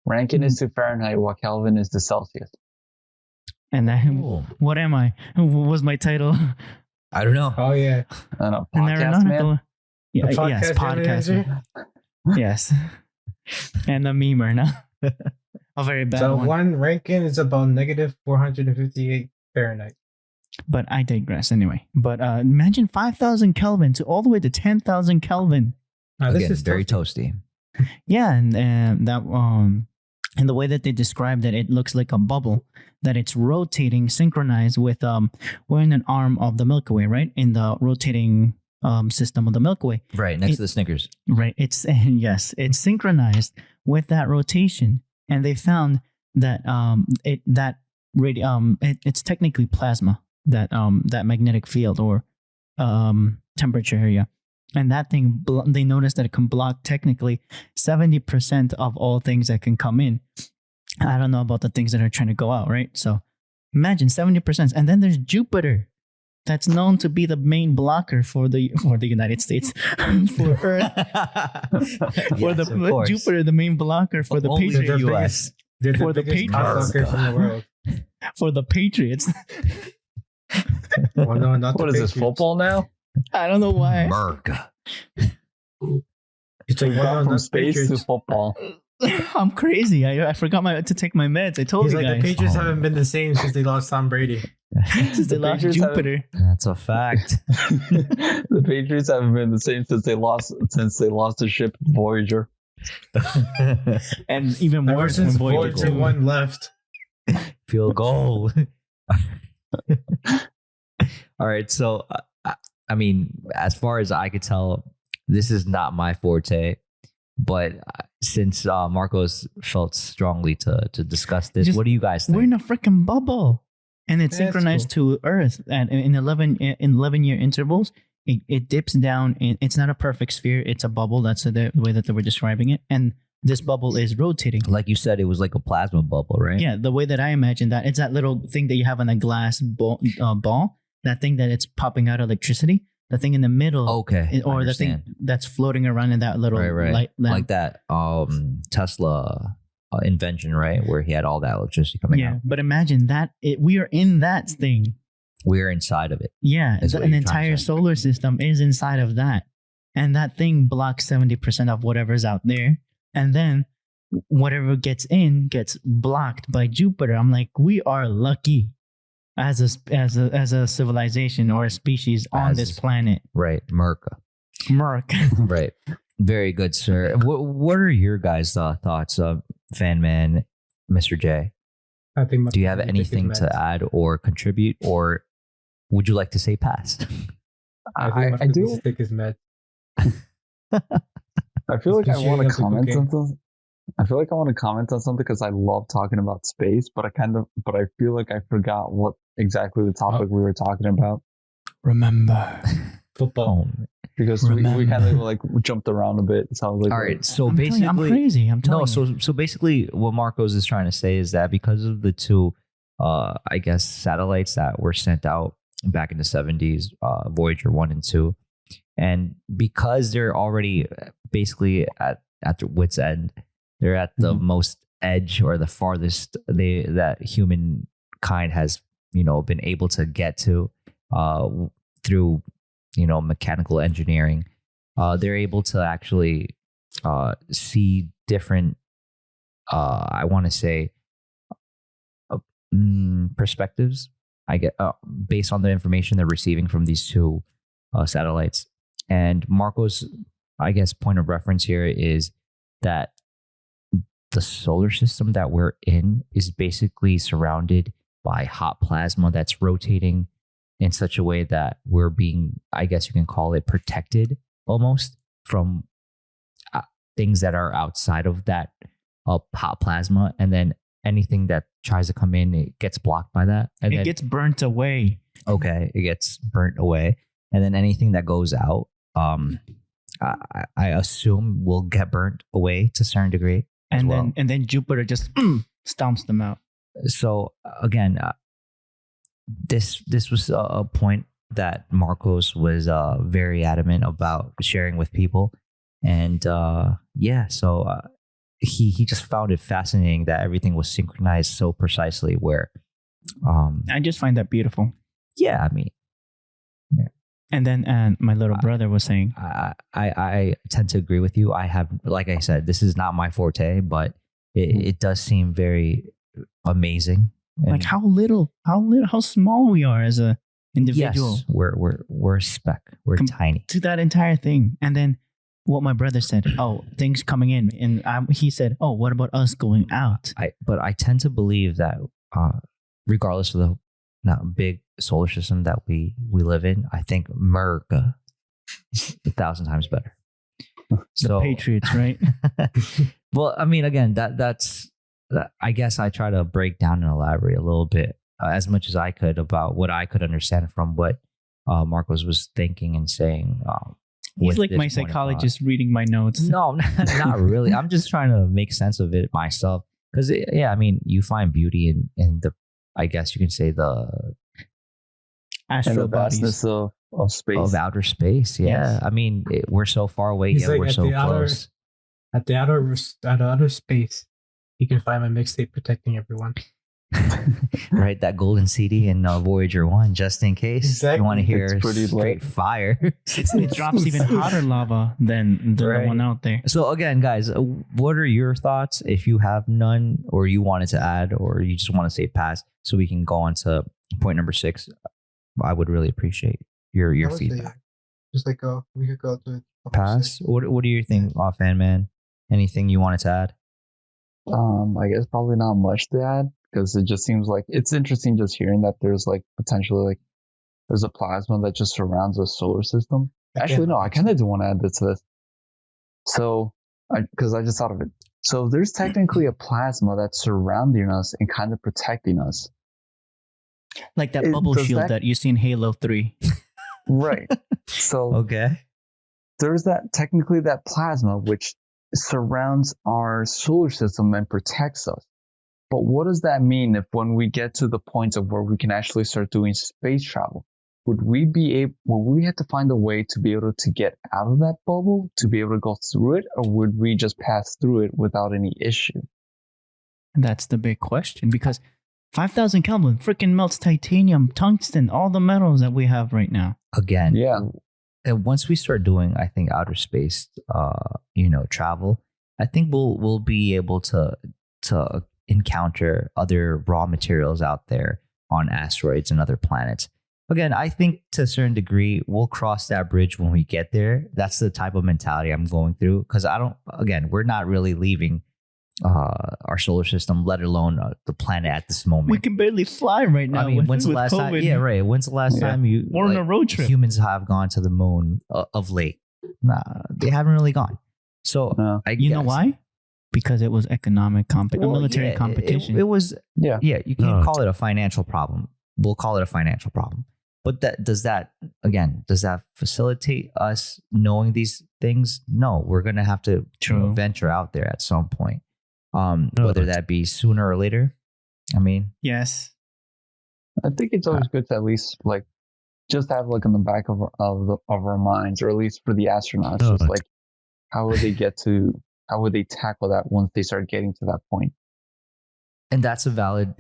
Rankine is to Fahrenheit, while Kelvin is to Celsius. And that, Oh. what am I? What was my title? I don't know. Oh yeah, And a An podcast aeronautical. man. Yeah, The yes, podcast. manager? Yes. And the memer, no? A very bad So one. one Rankin is about negative 458 Fahrenheit. But I digress anyway. But imagine 5,000 Kelvin to all the way to 10,000 Kelvin. Now, this Again, is very toasty. toasty. Yeah, and that and the way that they described it looks like a bubble that it's rotating, synchronized with we're in an arm of the Milky Way, right? In the rotating system of the Milky Way, Right, next to the Snickers. right? It's yes, it's synchronized with that rotation, and they found that it's technically plasma, that magnetic field or temperature area. And that thing, they noticed that it can block technically 70% of all things that can come in. I don't know about the things that are trying to go out, right? So imagine 70%. And then there's Jupiter, that's known to be the main blocker for the United States, for Earth, for Yes, of course. Jupiter, the main blocker for the Only the Patriots. US. They're For the the biggest Patriots. cocksuckers in the world. For the Patriots. Well, no, not What the is this, Patriots. football now? I don't know why. America. It's like, We've well, gone no, from not the space to Patriots. football. I'm crazy. I forgot to take my meds. I told He's you like, guys. the Patriots Oh. haven't been the same since they lost Tom Brady. Since they The lost Patriots haven't- Jupiter. That's a fact. The Patriots haven't been the same since they lost the ship Voyager. And even Ever worse when since Voyager Voyager 2. 1 left. Field goal. All right, so I mean, as far as I could tell, this is not my forte. But since Marcos felt strongly to discuss this, what do you guys think? We're in a freaking bubble, and it's That's synchronized to Earth, and in 11-year intervals. It dips down. It's not a perfect sphere. It's a bubble. That's the way that they were describing it. And this bubble is rotating. Like you said, it was like a plasma bubble, right? Yeah, the way that I imagine that, it's that little thing that you have on a glass ball, that thing that it's popping out electricity. The thing in the middle, Okay. or the thing that's floating around in that little right. light lamp. Like that Tesla invention, right? Where he had all that electricity coming out. But imagine that we are in that thing. We're inside of it. Yeah, Is what an you're trying to entire say. solar system is inside of that. And that thing blocks 70% of whatever's out there. And then whatever gets in gets blocked by Jupiter. I'm like, we are lucky as a civilization or a species on this planet. Right. Merca. Right. Very good, sir. What are your guys' thoughts, Fan Man, Mr. J? I think Do you have anything to add or contribute, or would you like to say pass? I do. Stick is met. I feel like I It's want to usually a comment people on something. I feel like I want to comment on something because I love talking about space, but I feel like I forgot what exactly the topic we were talking about Remember. Football. because we kind of like jumped around a bit. So I was like, All right. So I'm telling basically, you, I'm crazy. I'm telling no. you. So basically, what Marcos is trying to say is that because of the two, I guess, satellites that were sent out back in the 70s, Voyager 1 and 2, and because they're already basically at their wits' end, they're at the most edge or the farthest that humankind has, been able to get to through, mechanical engineering. They're able to actually see different, I want to say, perspectives. I get based on the information they're receiving from these two satellites. And Marco's, I guess, point of reference here is that the solar system that we're in is basically surrounded by hot plasma that's rotating in such a way that we're being, I guess you can call it, protected almost from things that are outside of that hot plasma. And then anything that tries to come in, it gets blocked by that. And It then, gets burnt away. okay, it gets burnt away. And then anything that goes out, I assume will get burnt away to a certain degree. And well. then Jupiter just stomps them out. So again, this was a point that Marcos was very adamant about sharing with people, and so he just found it fascinating that everything was synchronized so precisely. Where I just find that beautiful. yeah, I mean, And then my little brother was saying, I tend to agree with you. I have, like I said, this is not my forte, but it does seem very amazing. And like how small we are as a individual. yes, we're a speck. We're tiny. To that entire thing. And then what my brother said, oh, things coming in. And he said, oh, what about us going out? But I tend to believe that regardless of the big solar system that we live in, I think America is 1,000 times better. The Patriots, right? Well, I mean, again, that's I guess I try to break down and elaborate a little bit as much as I could about what I could understand from what Marcos was thinking and saying. He's like my psychologist reading my notes. No, not really. I'm just trying to make sense of it myself. Because, I mean, you find beauty in the, I guess you can say, the astral vastness bodies of space. Of outer space. Yeah. Yes. I mean, we're so far away, He's yet like we're at so the close. At the outer space, you can find my mixtape protecting everyone. Right, that golden CD in Voyager 1, just in case Exactly. you want to hear It's pretty straight lit. fire. It drops even hotter lava than the Right. one out there. So again, guys, what are your thoughts? If you have none, or you wanted to add, or you just want to say pass, so we can go on to point number 6, I would really appreciate your I would say, feedback. just like we could go to Pass. What do you think, Fan Man? Anything you wanted to add? I guess probably not much to add because it just seems like it's interesting just hearing that there's like potentially like there's a plasma that just surrounds the solar system. Actually, no, I Okay. kind of do want to add this to this. So, because I just thought of it. So there's technically a plasma that's surrounding us and kind of protecting us. Like that bubble Does shield that- that you see in Halo 3. Right. So Okay. there's technically that plasma which surrounds our solar system and protects us. But what does that mean if when we get to the point of where we can actually start doing space travel? Would we have to find a way to be able to get out of that bubble to be able to go through it, or would we just pass through it without any issue? That's the big question because 5,000 Kelvin freaking melts titanium, tungsten, all the metals that we have right now. Again, Yeah. and once we start doing, I think, outer space, travel, I think we'll be able to encounter other raw materials out there on asteroids and other planets. Again, I think to a certain degree, we'll cross that bridge when we get there. That's the type of mentality I'm going through because we're not really leaving our solar system, let alone the planet at this moment. We can barely fly right now. I mean, when's the last time? COVID. Yeah, right. When's the last time We're on a road trip. humans have gone to the moon of late? Nah, they haven't really gone. So No. I You know guess- why? Because it was economic Well, military yeah, competition. It was Yeah. You can't call it a financial problem. We'll call it a financial problem. But does that facilitate us knowing these things? No, we're gonna have to True. venture out there at some point. Whether that be sooner or later. I mean, Yes. I think it's always good to at least just have in the back of our minds, or at least for the astronauts, just how would they tackle that once they start getting to that point? and that's a valid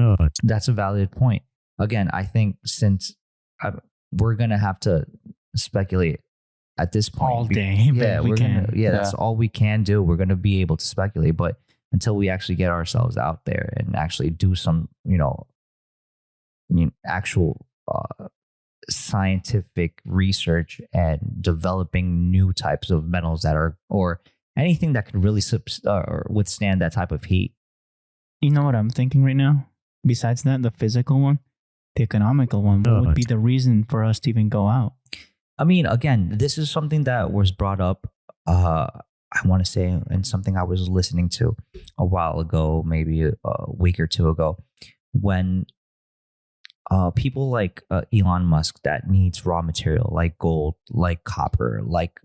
point. Again, I think since we're gonna have to speculate at this point All day. Yeah, but we can. that's all we can do. We're gonna be able to speculate, but until we actually get ourselves out there and actually do some, actual scientific research and developing new types of metals or anything that could really or withstand that type of heat. You know what I'm thinking right now? Besides that, the physical one, the economical one, what would be the reason for us to even go out? I mean, again, this is something that was brought up, I want to say, and something I was listening to a while ago, maybe a week or two ago, when people like Elon Musk that needs raw material like gold, like copper, like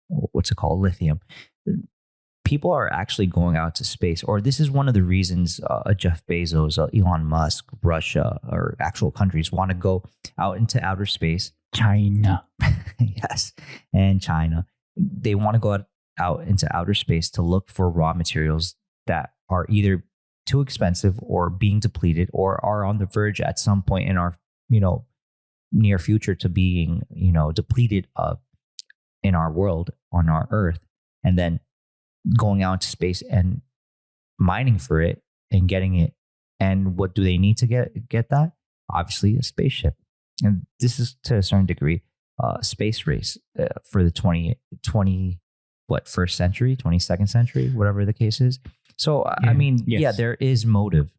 what's it called, lithium. People are actually going out to space, or this is one of the reasons Jeff Bezos, Elon Musk, Russia, or actual countries want to go out into outer space. China. Yes, and China. They want to go out into outer space to look for raw materials that are either too expensive or being depleted or are on the verge at some point in our, near future to being, depleted in our world, on our Earth, and then going out into space and mining for it and getting it. And what do they need to get that? Obviously, a spaceship. And this is to a certain degree space race for the 22nd century, whatever the case is. So, I mean, yes. there is motive.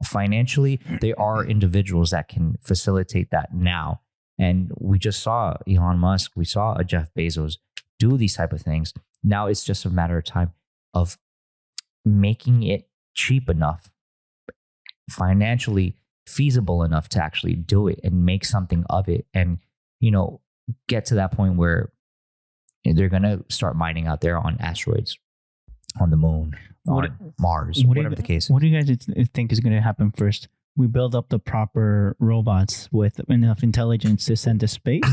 Financially, there are individuals that can facilitate that now. And we just saw Elon Musk, we saw a Jeff Bezos do these type of things. Now it's just a matter of time of making it cheap enough, financially feasible enough to actually do it and make something of it, and get to that point where they're gonna start mining out there on asteroids, on the moon, on Mars, whatever the case. What do you guys think is going to happen first? We build up the proper robots with enough intelligence to send to space,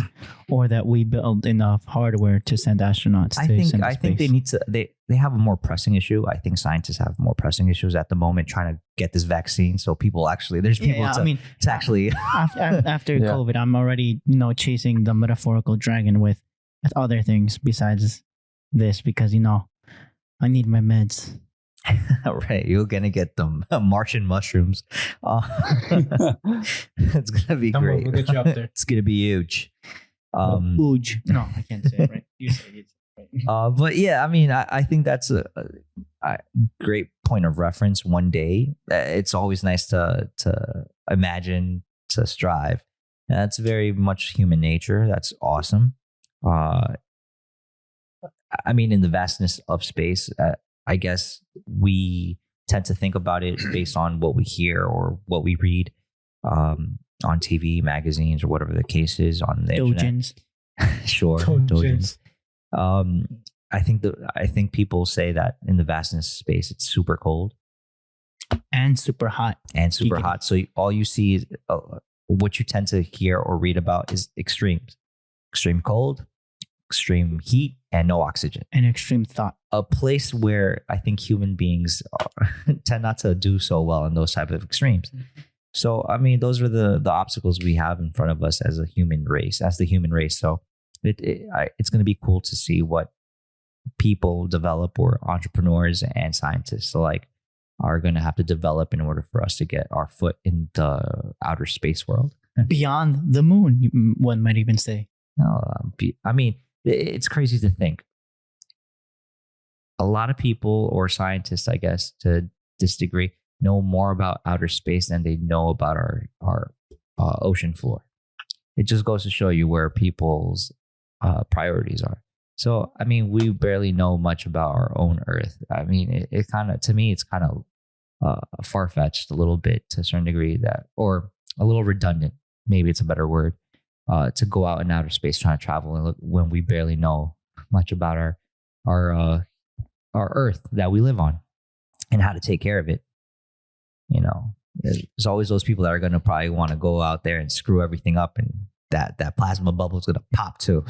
or that we build enough hardware to send astronauts to send to space? I think they need to. They have a more pressing issue. I think scientists have more pressing issues at the moment trying to get this vaccine. So people there's people to actually. After COVID, I'm already chasing the metaphorical dragon with other things besides this because I need my meds. Right, you're gonna get them Martian mushrooms. It's gonna be Come on, great. we'll get you up there. It's gonna be huge. Huge. No, I can't say it right. You say it. Right. But yeah, I mean, I think that's a great point of reference. One day, it's always nice to imagine to strive. And that's very much human nature. That's awesome. I mean, in the vastness of space, I guess we tend to think about it based on what we hear or what we read on TV, magazines, or whatever the case is on the Dojins. internet. Sure, dojins. I think people say that in the vastness of space, it's super cold And super hot. So all you see is what you tend to hear or read about is extremes: extreme cold, extreme heat, and no oxygen. And extreme thought. A place where I think human beings tend not to do so well in those type of extremes. So, I mean, those are the obstacles we have in front of us as the human race. So it's going to be cool to see what people develop, or entrepreneurs and scientists alike are going to have to develop in order for us to get our foot in the outer space world. Beyond the moon, one might even say. I mean, it's crazy to think. A lot of people, or scientists, I guess, to this degree, know more about outer space than they know about our ocean floor. It just goes to show you where people's priorities are. So, I mean, we barely know much about our own Earth. I mean, it kind of, to me, it's kind of far-fetched a little bit to a certain degree, that, or a little redundant, maybe it's a better word, to go out in outer space trying to travel when we barely know much about our Earth that we live on and how to take care of it. You know, there's always those people that are going to probably want to go out there and screw everything up, and that plasma bubble is going to pop too.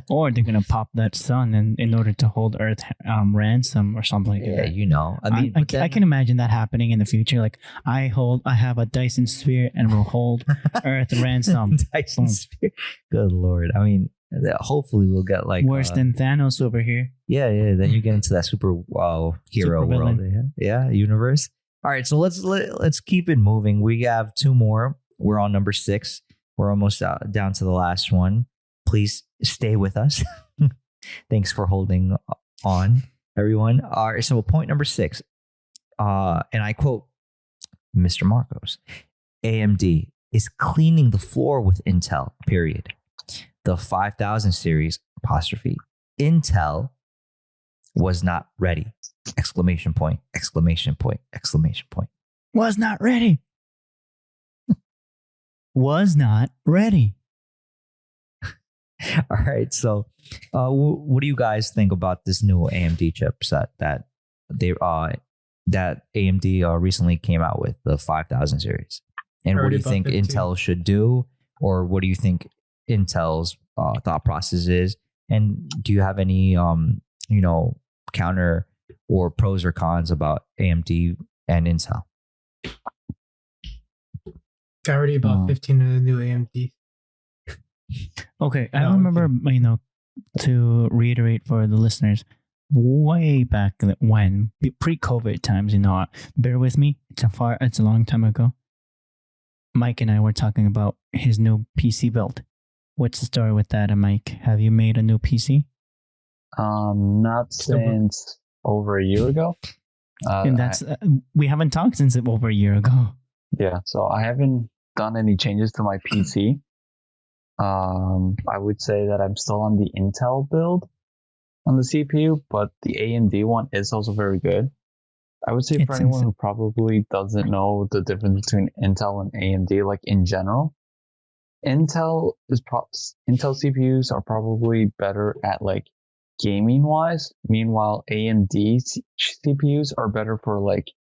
Or they're going to pop that sun in order to hold Earth ransom or something like that. Yeah, you know. I mean, I can imagine that happening in the future. Like, I have a Dyson sphere and will hold Earth ransom. Dyson sphere. Good Lord. I mean, hopefully we'll get like worse than Thanos over here. Yeah. Then you get into that super hero world. Yeah, universe. All right, so let's keep it moving. We have two more. We're on number 6. We're almost down to the last one. Please stay with us. Thanks for holding on, everyone. All right, so point number 6, and I quote Mr. Marcos: AMD is cleaning the floor with Intel, period. The 5000 series, apostrophe, Intel was not ready. Exclamation point, exclamation point, exclamation point. Was not ready. Was not ready. All right. So, what do you guys think about this new AMD chipset that AMD recently came out with, the 5000 series? And what do you think 15. Intel should do, or what do you think Intel's thought process is? And do you have any counter or pros or cons about AMD and Intel? Already about 15 of the new AMD. Okay, I remember, to reiterate for the listeners, way back when, pre-COVID times, bear with me, it's a long time ago. Mike and I were talking about his new PC build. What's the story with that, Mike? Have you made a new PC? Not since over a year ago. And that's we haven't talked since over a year ago. Yeah, so I haven't done any changes to my PC. I would say that I'm still on the Intel build on the CPU, but the AMD one is also very good. I would say for anyone who probably doesn't know the difference between Intel and AMD, like in general, Intel CPUs are probably better at like gaming wise. Meanwhile, AMD CPUs are better for like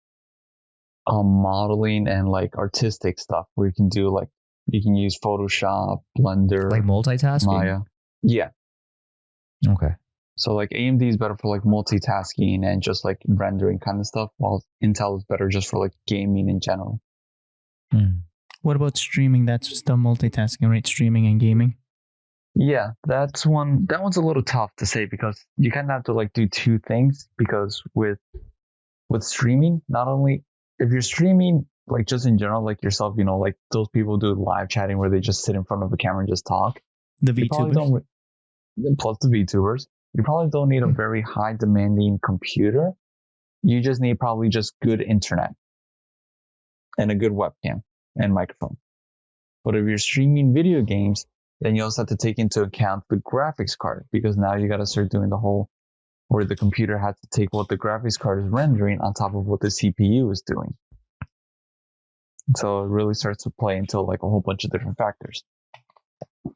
modeling and like artistic stuff, where you can do like, you can use Photoshop, Blender, like multitasking. Maya. Yeah. Okay. So like AMD is better for like multitasking and just like rendering kind of stuff, while Intel is better just for like gaming in general. What about streaming? That's still multitasking, right? Streaming and gaming. Yeah, that one's a little tough to say, because you kind of have to like do two things, because with streaming, not only if you're streaming like just in general, like yourself, like those people do live chatting where they just sit in front of a camera and just talk. The VTubers. Plus the VTubers. You probably don't need a very high demanding computer. You just need probably just good internet and a good webcam and microphone. But if you're streaming video games, then you also have to take into account the graphics card, because now you got to start doing the whole, where the computer had to take what the graphics card is rendering on top of what the CPU is doing. So it really starts to play into like a whole bunch of different factors.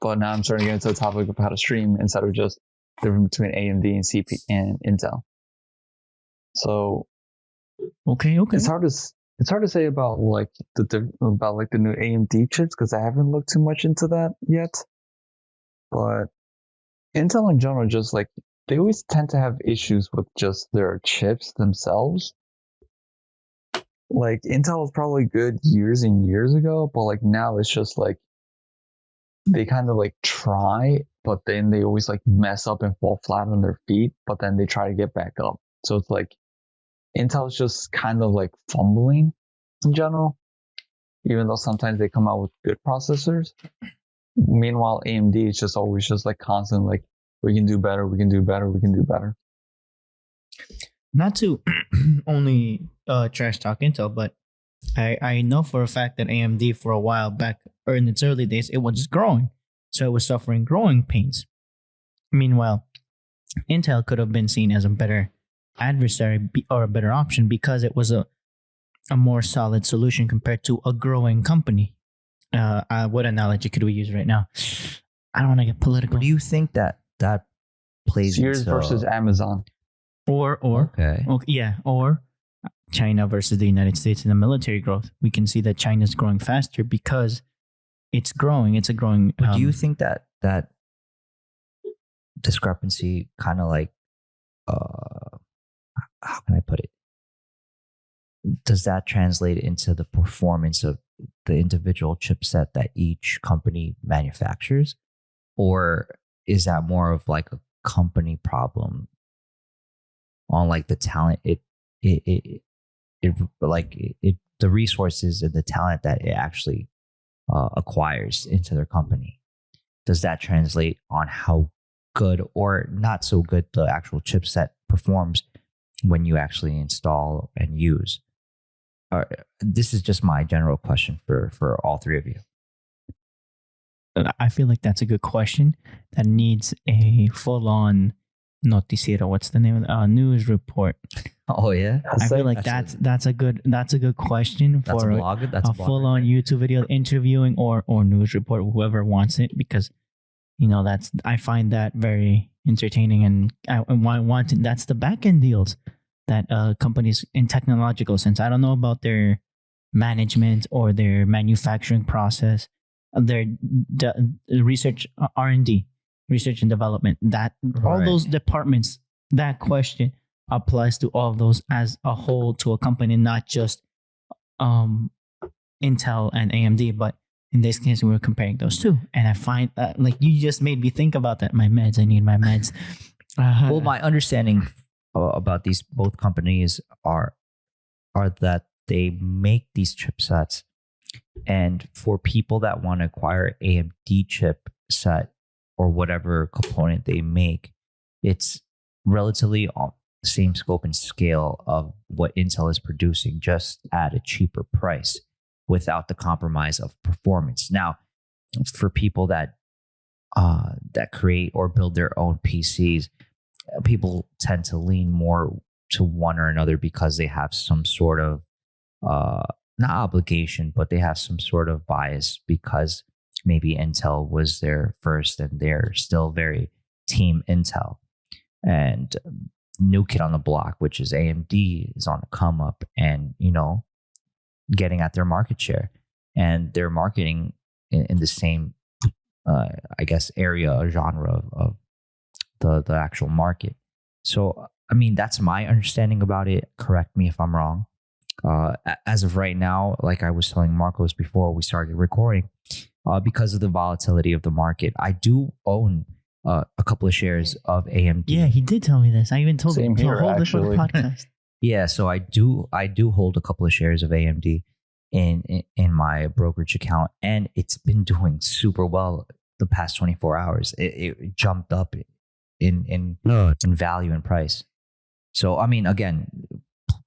But now I'm starting to get into the topic of how to stream instead of just the difference between AMD and CP and Intel. So Okay. it's hard to say about like the new AMD chips, because I haven't looked too much into that yet. But Intel in general, just like they always tend to have issues with just their chips themselves. Like Intel was probably good years and years ago, but like now it's just like they kind of like try, but then they always like mess up and fall flat on their feet, but then they try to get back up. So it's like Intel's just kind of like fumbling in general, even though sometimes they come out with good processors. Meanwhile, AMD is just always just like constant, like we can do better, we can do better, we can do better. Not to only trash talk Intel, but I know for a fact that AMD for a while back, or in its early days, it was just growing. So it was suffering growing pains. Meanwhile, Intel could have been seen as a better adversary or a better option because it was a more solid solution compared to a growing company. What analogy could we use right now? I don't want to get political. What do you think that plays Sears into versus Amazon. Or okay. Or China versus the United States in the military growth. We can see that China's growing faster because it's growing. It's a growing. But do you think that discrepancy kind of like, how can I put it? Does that translate into the performance of the individual chipset that each company manufactures? Or is that more of like a company problem on like the talent, the resources and the talent that it actually acquires into their company? Does that translate on how good or not so good the actual chipset performs when you actually install and use? This is just my general question for all three of you. I feel like that's a good question that needs a full-on noticiero. What's the name of the news report? Oh yeah, I feel like that's a good question that's for a blog. That's a full-on YouTube video interviewing or news report, whoever wants it, because I find that very entertaining, and I want it. That's the back-end deals that companies in technological sense. I don't know about their management or their manufacturing process, their research, R&D, research and development. That all those departments. That question applies to all of those as a whole to a company, not just Intel and AMD, but in this case, we were comparing those two. And I find that, like, you just made me think about that. My meds, I need my meds. Well, my understanding about these both companies are that they make these chipsets, and for people that want to acquire AMD chipset or whatever component they make, it's relatively on the same scope and scale of what Intel is producing, just at a cheaper price without the compromise of performance. Now, for people that create or build their own PCs, people tend to lean more to one or another because they have some sort of not obligation, but they have some sort of bias because maybe Intel was their first and they're still very team Intel. And new kid on the block, which is AMD, is on the come up and, getting at their market share. And they're marketing in the same, I guess, area or genre of the actual market. So, I mean, that's my understanding about it. Correct me if I'm wrong. As of right now, like I was telling Marcos before we started recording, because of the volatility of the market, I do own a couple of shares of AMD. Yeah, he did tell me this. I even told Same him here, to hold it for the actually. podcast. Yeah, so I do hold a couple of shares of AMD in my brokerage account, and it's been doing super well the past 24 hours. It jumped up in value and price. So, I mean, again,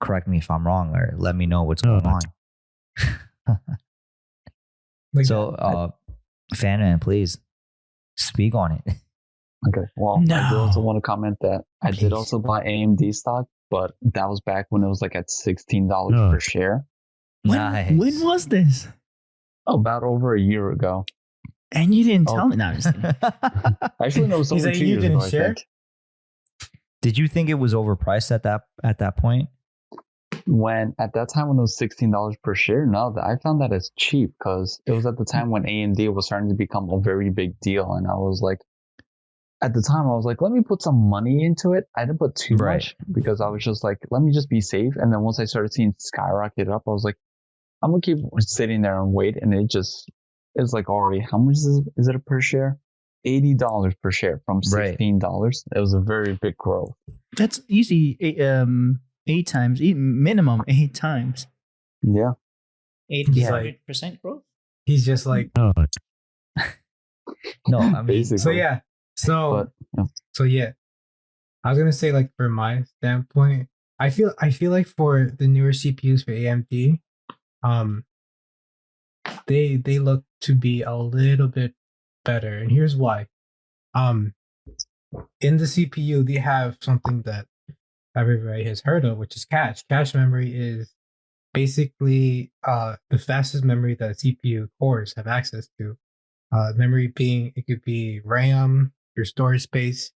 correct me if I'm wrong or let me know what's going on. Like, So, Fanman, please speak on it. Okay. Well, I do also No. want to comment that I Please. did also buy AMD stock, but that was back when it was like at $16 No. per share. Nice. When was this? About over a year ago. And you didn't Oh. tell me. No, I'm just kidding. Actually, no, it was He's over like, 2 you years didn't ago, I share? think. Did you think it was overpriced at that point? When at that time when it was $16 per share, no, I found that as cheap because it was at the time when AMD was starting to become a very big deal, and I was like, at the time I was like, let me put some money into it. I didn't put too Right. much because I was just like, let me just be safe. And then once I started seeing it skyrocket up, I was like, I'm gonna keep sitting there and wait. And it's like already how much is it per share? $80 per share from Right. $16. It was a very big growth. That's easy. 8 times, minimum 8 times. Yeah. 800% growth. he's just like, No, I mean, Basically. so yeah. But yeah. So yeah, I was gonna say, like, from my standpoint, I feel like for the newer CPUs for AMD, they look to be a little bit better, and here's why. In the CPU, they have something that everybody has heard of, which is cache. Cache memory is basically the fastest memory that CPU cores have access to. Memory being, it could be RAM, your storage space,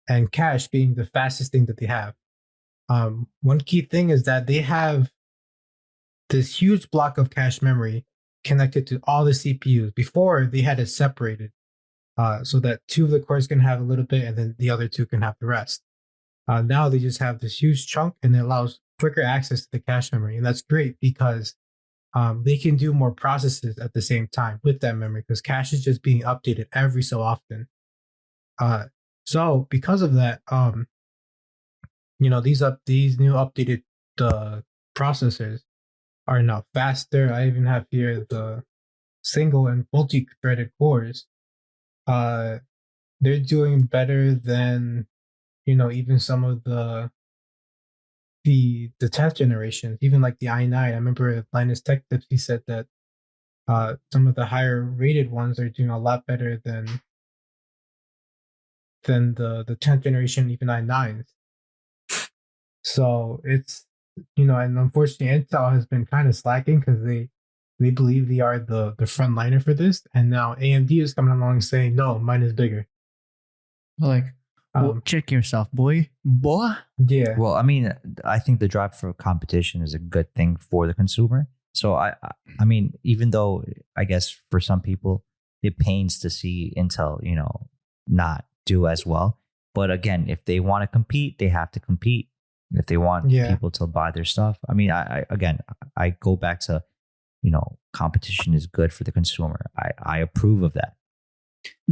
and cache being the fastest thing that they have. One key thing is that they have this huge block of cache memory connected to all the CPUs. Before, they had it separated so that 2 of the cores can have a little bit and then the other 2 can have the rest. Now they just have this huge chunk, and it allows quicker access to the cache memory. And that's great because they can do more processes at the same time with that memory, because cache is just being updated every so often. So because of that, these new updated processors are now faster. I even have here the single and multi-threaded cores. They're doing better than, even some of the 10th generation, even like the i9. I remember Linus Tech Tips, he said that some of the higher rated ones are doing a lot better than the 10th generation, even i9s. So it's, and unfortunately Intel has been kind of slacking because they believe they are the front liner for this, and now AMD is coming along saying, no, mine is bigger. Like, check yourself, boy. Yeah. well, I mean, I think the drive for competition is a good thing for the consumer. So I mean, even though I guess for some people it pains to see Intel, not do as well. But again, if they want to compete, they have to compete. If they want people to buy their stuff, I mean, I go back to, competition is good for the consumer. I approve of that.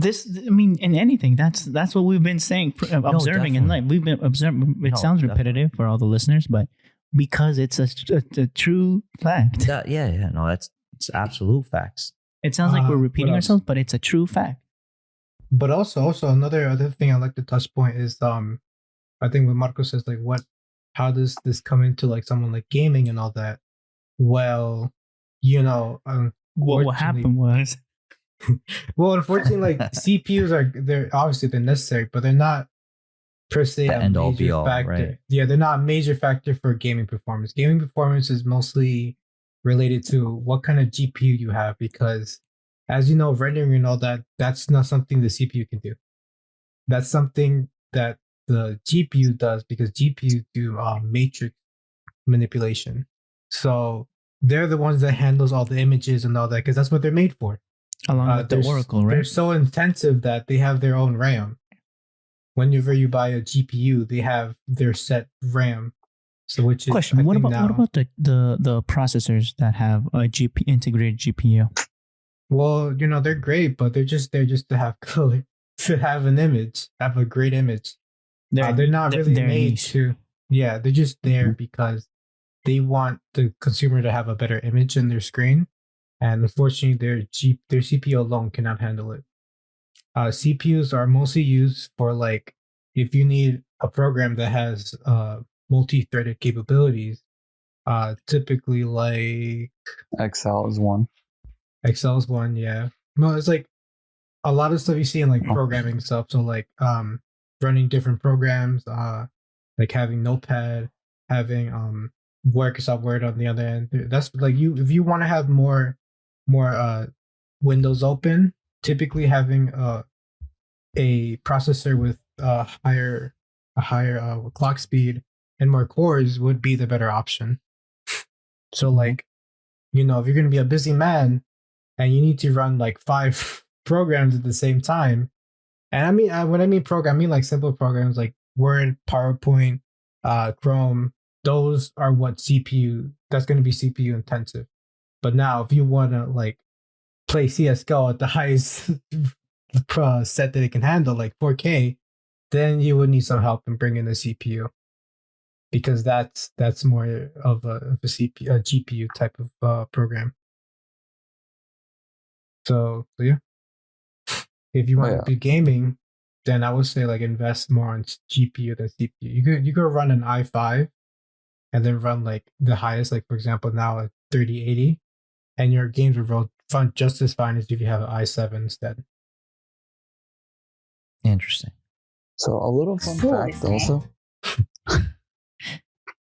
In anything, that's what we've been saying, observing in life. We've been observing. It sounds repetitive for all the listeners, but because it's a true fact. It's absolute facts. It sounds like we're what repeating else? ourselves, but it's a true fact. But also another thing I'd like to touch point is I think when Marco says, like, how does this come into like someone like gaming and all that? Well, What happened was, well, unfortunately, like, CPUs they're necessary, but they're not per se The a end all major be all, factor. right? Yeah, they're not a major factor for gaming performance. Gaming performance is mostly related to what kind of GPU you have, because, as you know, rendering and all that, that's not something the CPU can do. That's something that the GPU does, because GPUs do matrix manipulation. So they're the ones that handles all the images and all that, because that's what they're made for. along with the Oracle, They're right? so intensive that they have their own RAM. Whenever you buy a GPU, they have their set RAM. So which is Question: What about the processors that have a integrated GPU? Well, they're great, but they're just to have color, to have an image, have a great image. They're not really made niche. to. Yeah, they're just there because they want the consumer to have a better image in their screen, and unfortunately, their CPU alone cannot handle it. CPUs are mostly used for, like, if you need a program that has multi-threaded capabilities, typically like Excel is one. Excel's one, yeah. No, it's like a lot of stuff you see in like programming stuff. So like running different programs, like having Notepad, having Microsoft Word on the other end. That's like you if you want to have more windows open, typically having a processor with a higher clock speed and more cores would be the better option. So like, if you're going to be a busy man and you need to run like 5 programs at the same time, and I mean when I mean program, I mean like simple programs like Word, PowerPoint, Chrome. Those are what that's going to be CPU intensive. But now if you want to like play CSGO at the highest set that it can handle, like 4K, then you would need some help in bringing the CPU, because that's more of a GPU type of program. So yeah, if you want to do gaming, then I would say like invest more on GPU than CPU. You could run an i5 and then run like the highest, like for example now at 3080, and your games would run just as fine as if you have an i7 instead. Interesting. So a little fun fact also.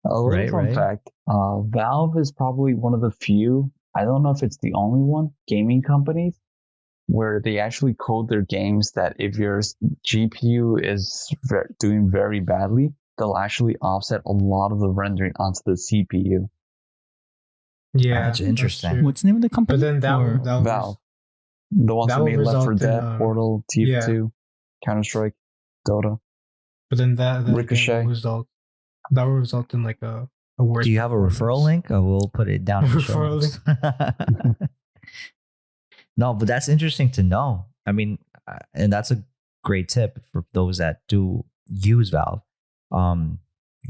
A little fun fact. Valve is probably one of the few, I don't know if it's the only one, gaming companies where they actually code their games that if your GPU is doing very badly, they'll actually offset a lot of the rendering onto the CPU. Yeah, that's interesting. true. What's the name of the company? But then that Valve. The ones that made Left 4 Dead, Portal, TF2, Counter-Strike, Dota. But then that Ricochet. That will result in like a worse. Do you have a referral link? We'll put it down in the show Referral notes. No, but that's interesting to know. I mean, and that's a great tip for those that do use Valve. I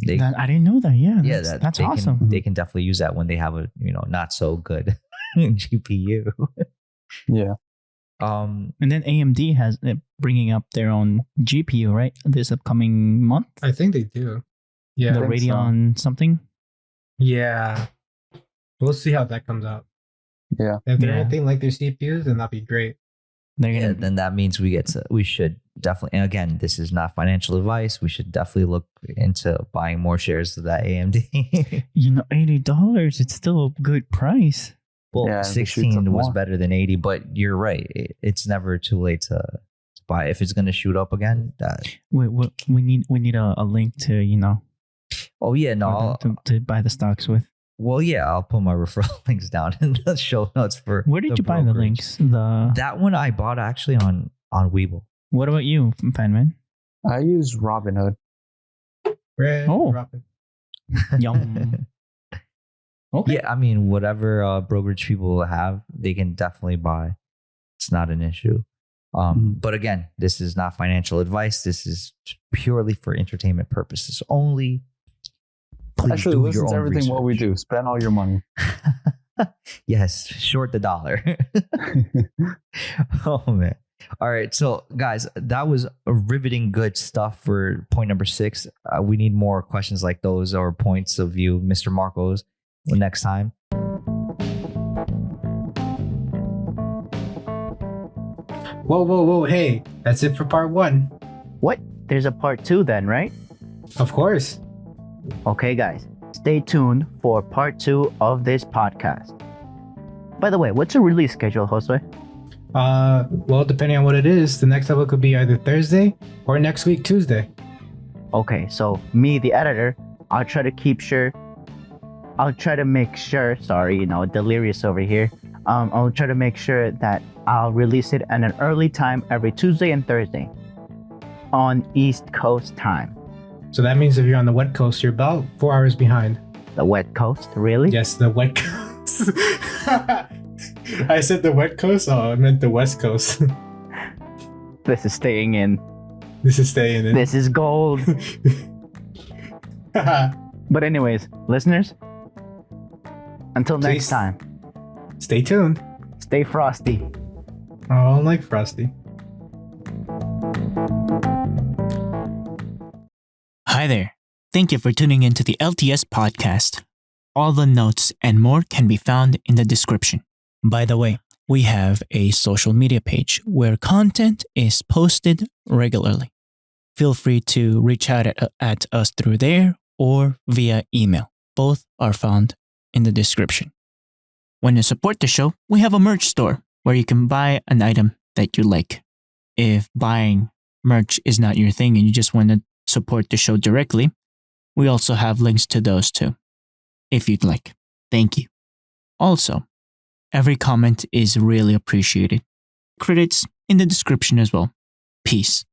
didn't know that. Yeah, that's awesome. They can definitely use that when they have a not so good GPU. Yeah. And then AMD has bringing up their own GPU, right? This upcoming month. I think they do. Yeah, the Radeon something. Yeah, we'll see how that comes out. Yeah. If they're anything like their CPUs, then that'd be great. Then that means we should definitely. And again, this is not financial advice. We should definitely look into buying more shares of that AMD. $80. It's still a good price. Well, Yeah, 16 was better than 80, but you're right. It's never too late to buy. If it's going to shoot up again, we need a link to Oh yeah, no, to buy the stocks with. Well, yeah, I'll put my referral links down in the show notes for. Where did you buy the links? That one I bought actually on Webull. What about you, Fanman? I use Robinhood. Robin. Yum. Okay. Yeah, I mean, whatever brokerage people have, they can definitely buy. It's not an issue. But again, this is not financial advice. This is purely for entertainment purposes only. Please Actually, do listen your to own everything what we research. do. Spend all your money. Yes, short the dollar. Oh man. All right, so guys, that was a riveting good stuff for point number 6. We need more questions like those or points of view, Mr. Marcos, next time. Whoa! Hey, that's it for part 1. What? There's a part 2 then, right? Of course. Okay, guys, stay tuned for part 2 of this podcast. By the way, what's the release schedule, Josue? Well, depending on what it is, the next episode could be either Thursday or next week, Tuesday. Okay, so me, the editor, I'll try to make sure, delirious over here. I'll try to make sure that I'll release it at an early time every Tuesday and Thursday on East Coast time. So that means if you're on the West Coast, you're about 4 hours behind. The West Coast, really? Yes, the West Coast. I said the West Coast? Oh, I meant the West Coast. This is staying in. This is staying in. This is gold. But anyways, listeners, until next time, Stay tuned. Stay frosty. Oh, I don't like Frosty. Hi there. Thank you for tuning in to the LTS Podcast. All the notes and more can be found in the description. By the way, we have a social media page where content is posted regularly. Feel free to reach out at us through there or via email. Both are found in the description. When you support the show, we have a merch store where you can buy an item that you like. If buying merch is not your thing and you just want to support the show directly, we also have links to those too, if you'd like. Thank you. Also, every comment is really appreciated. Credits in the description as well. Peace.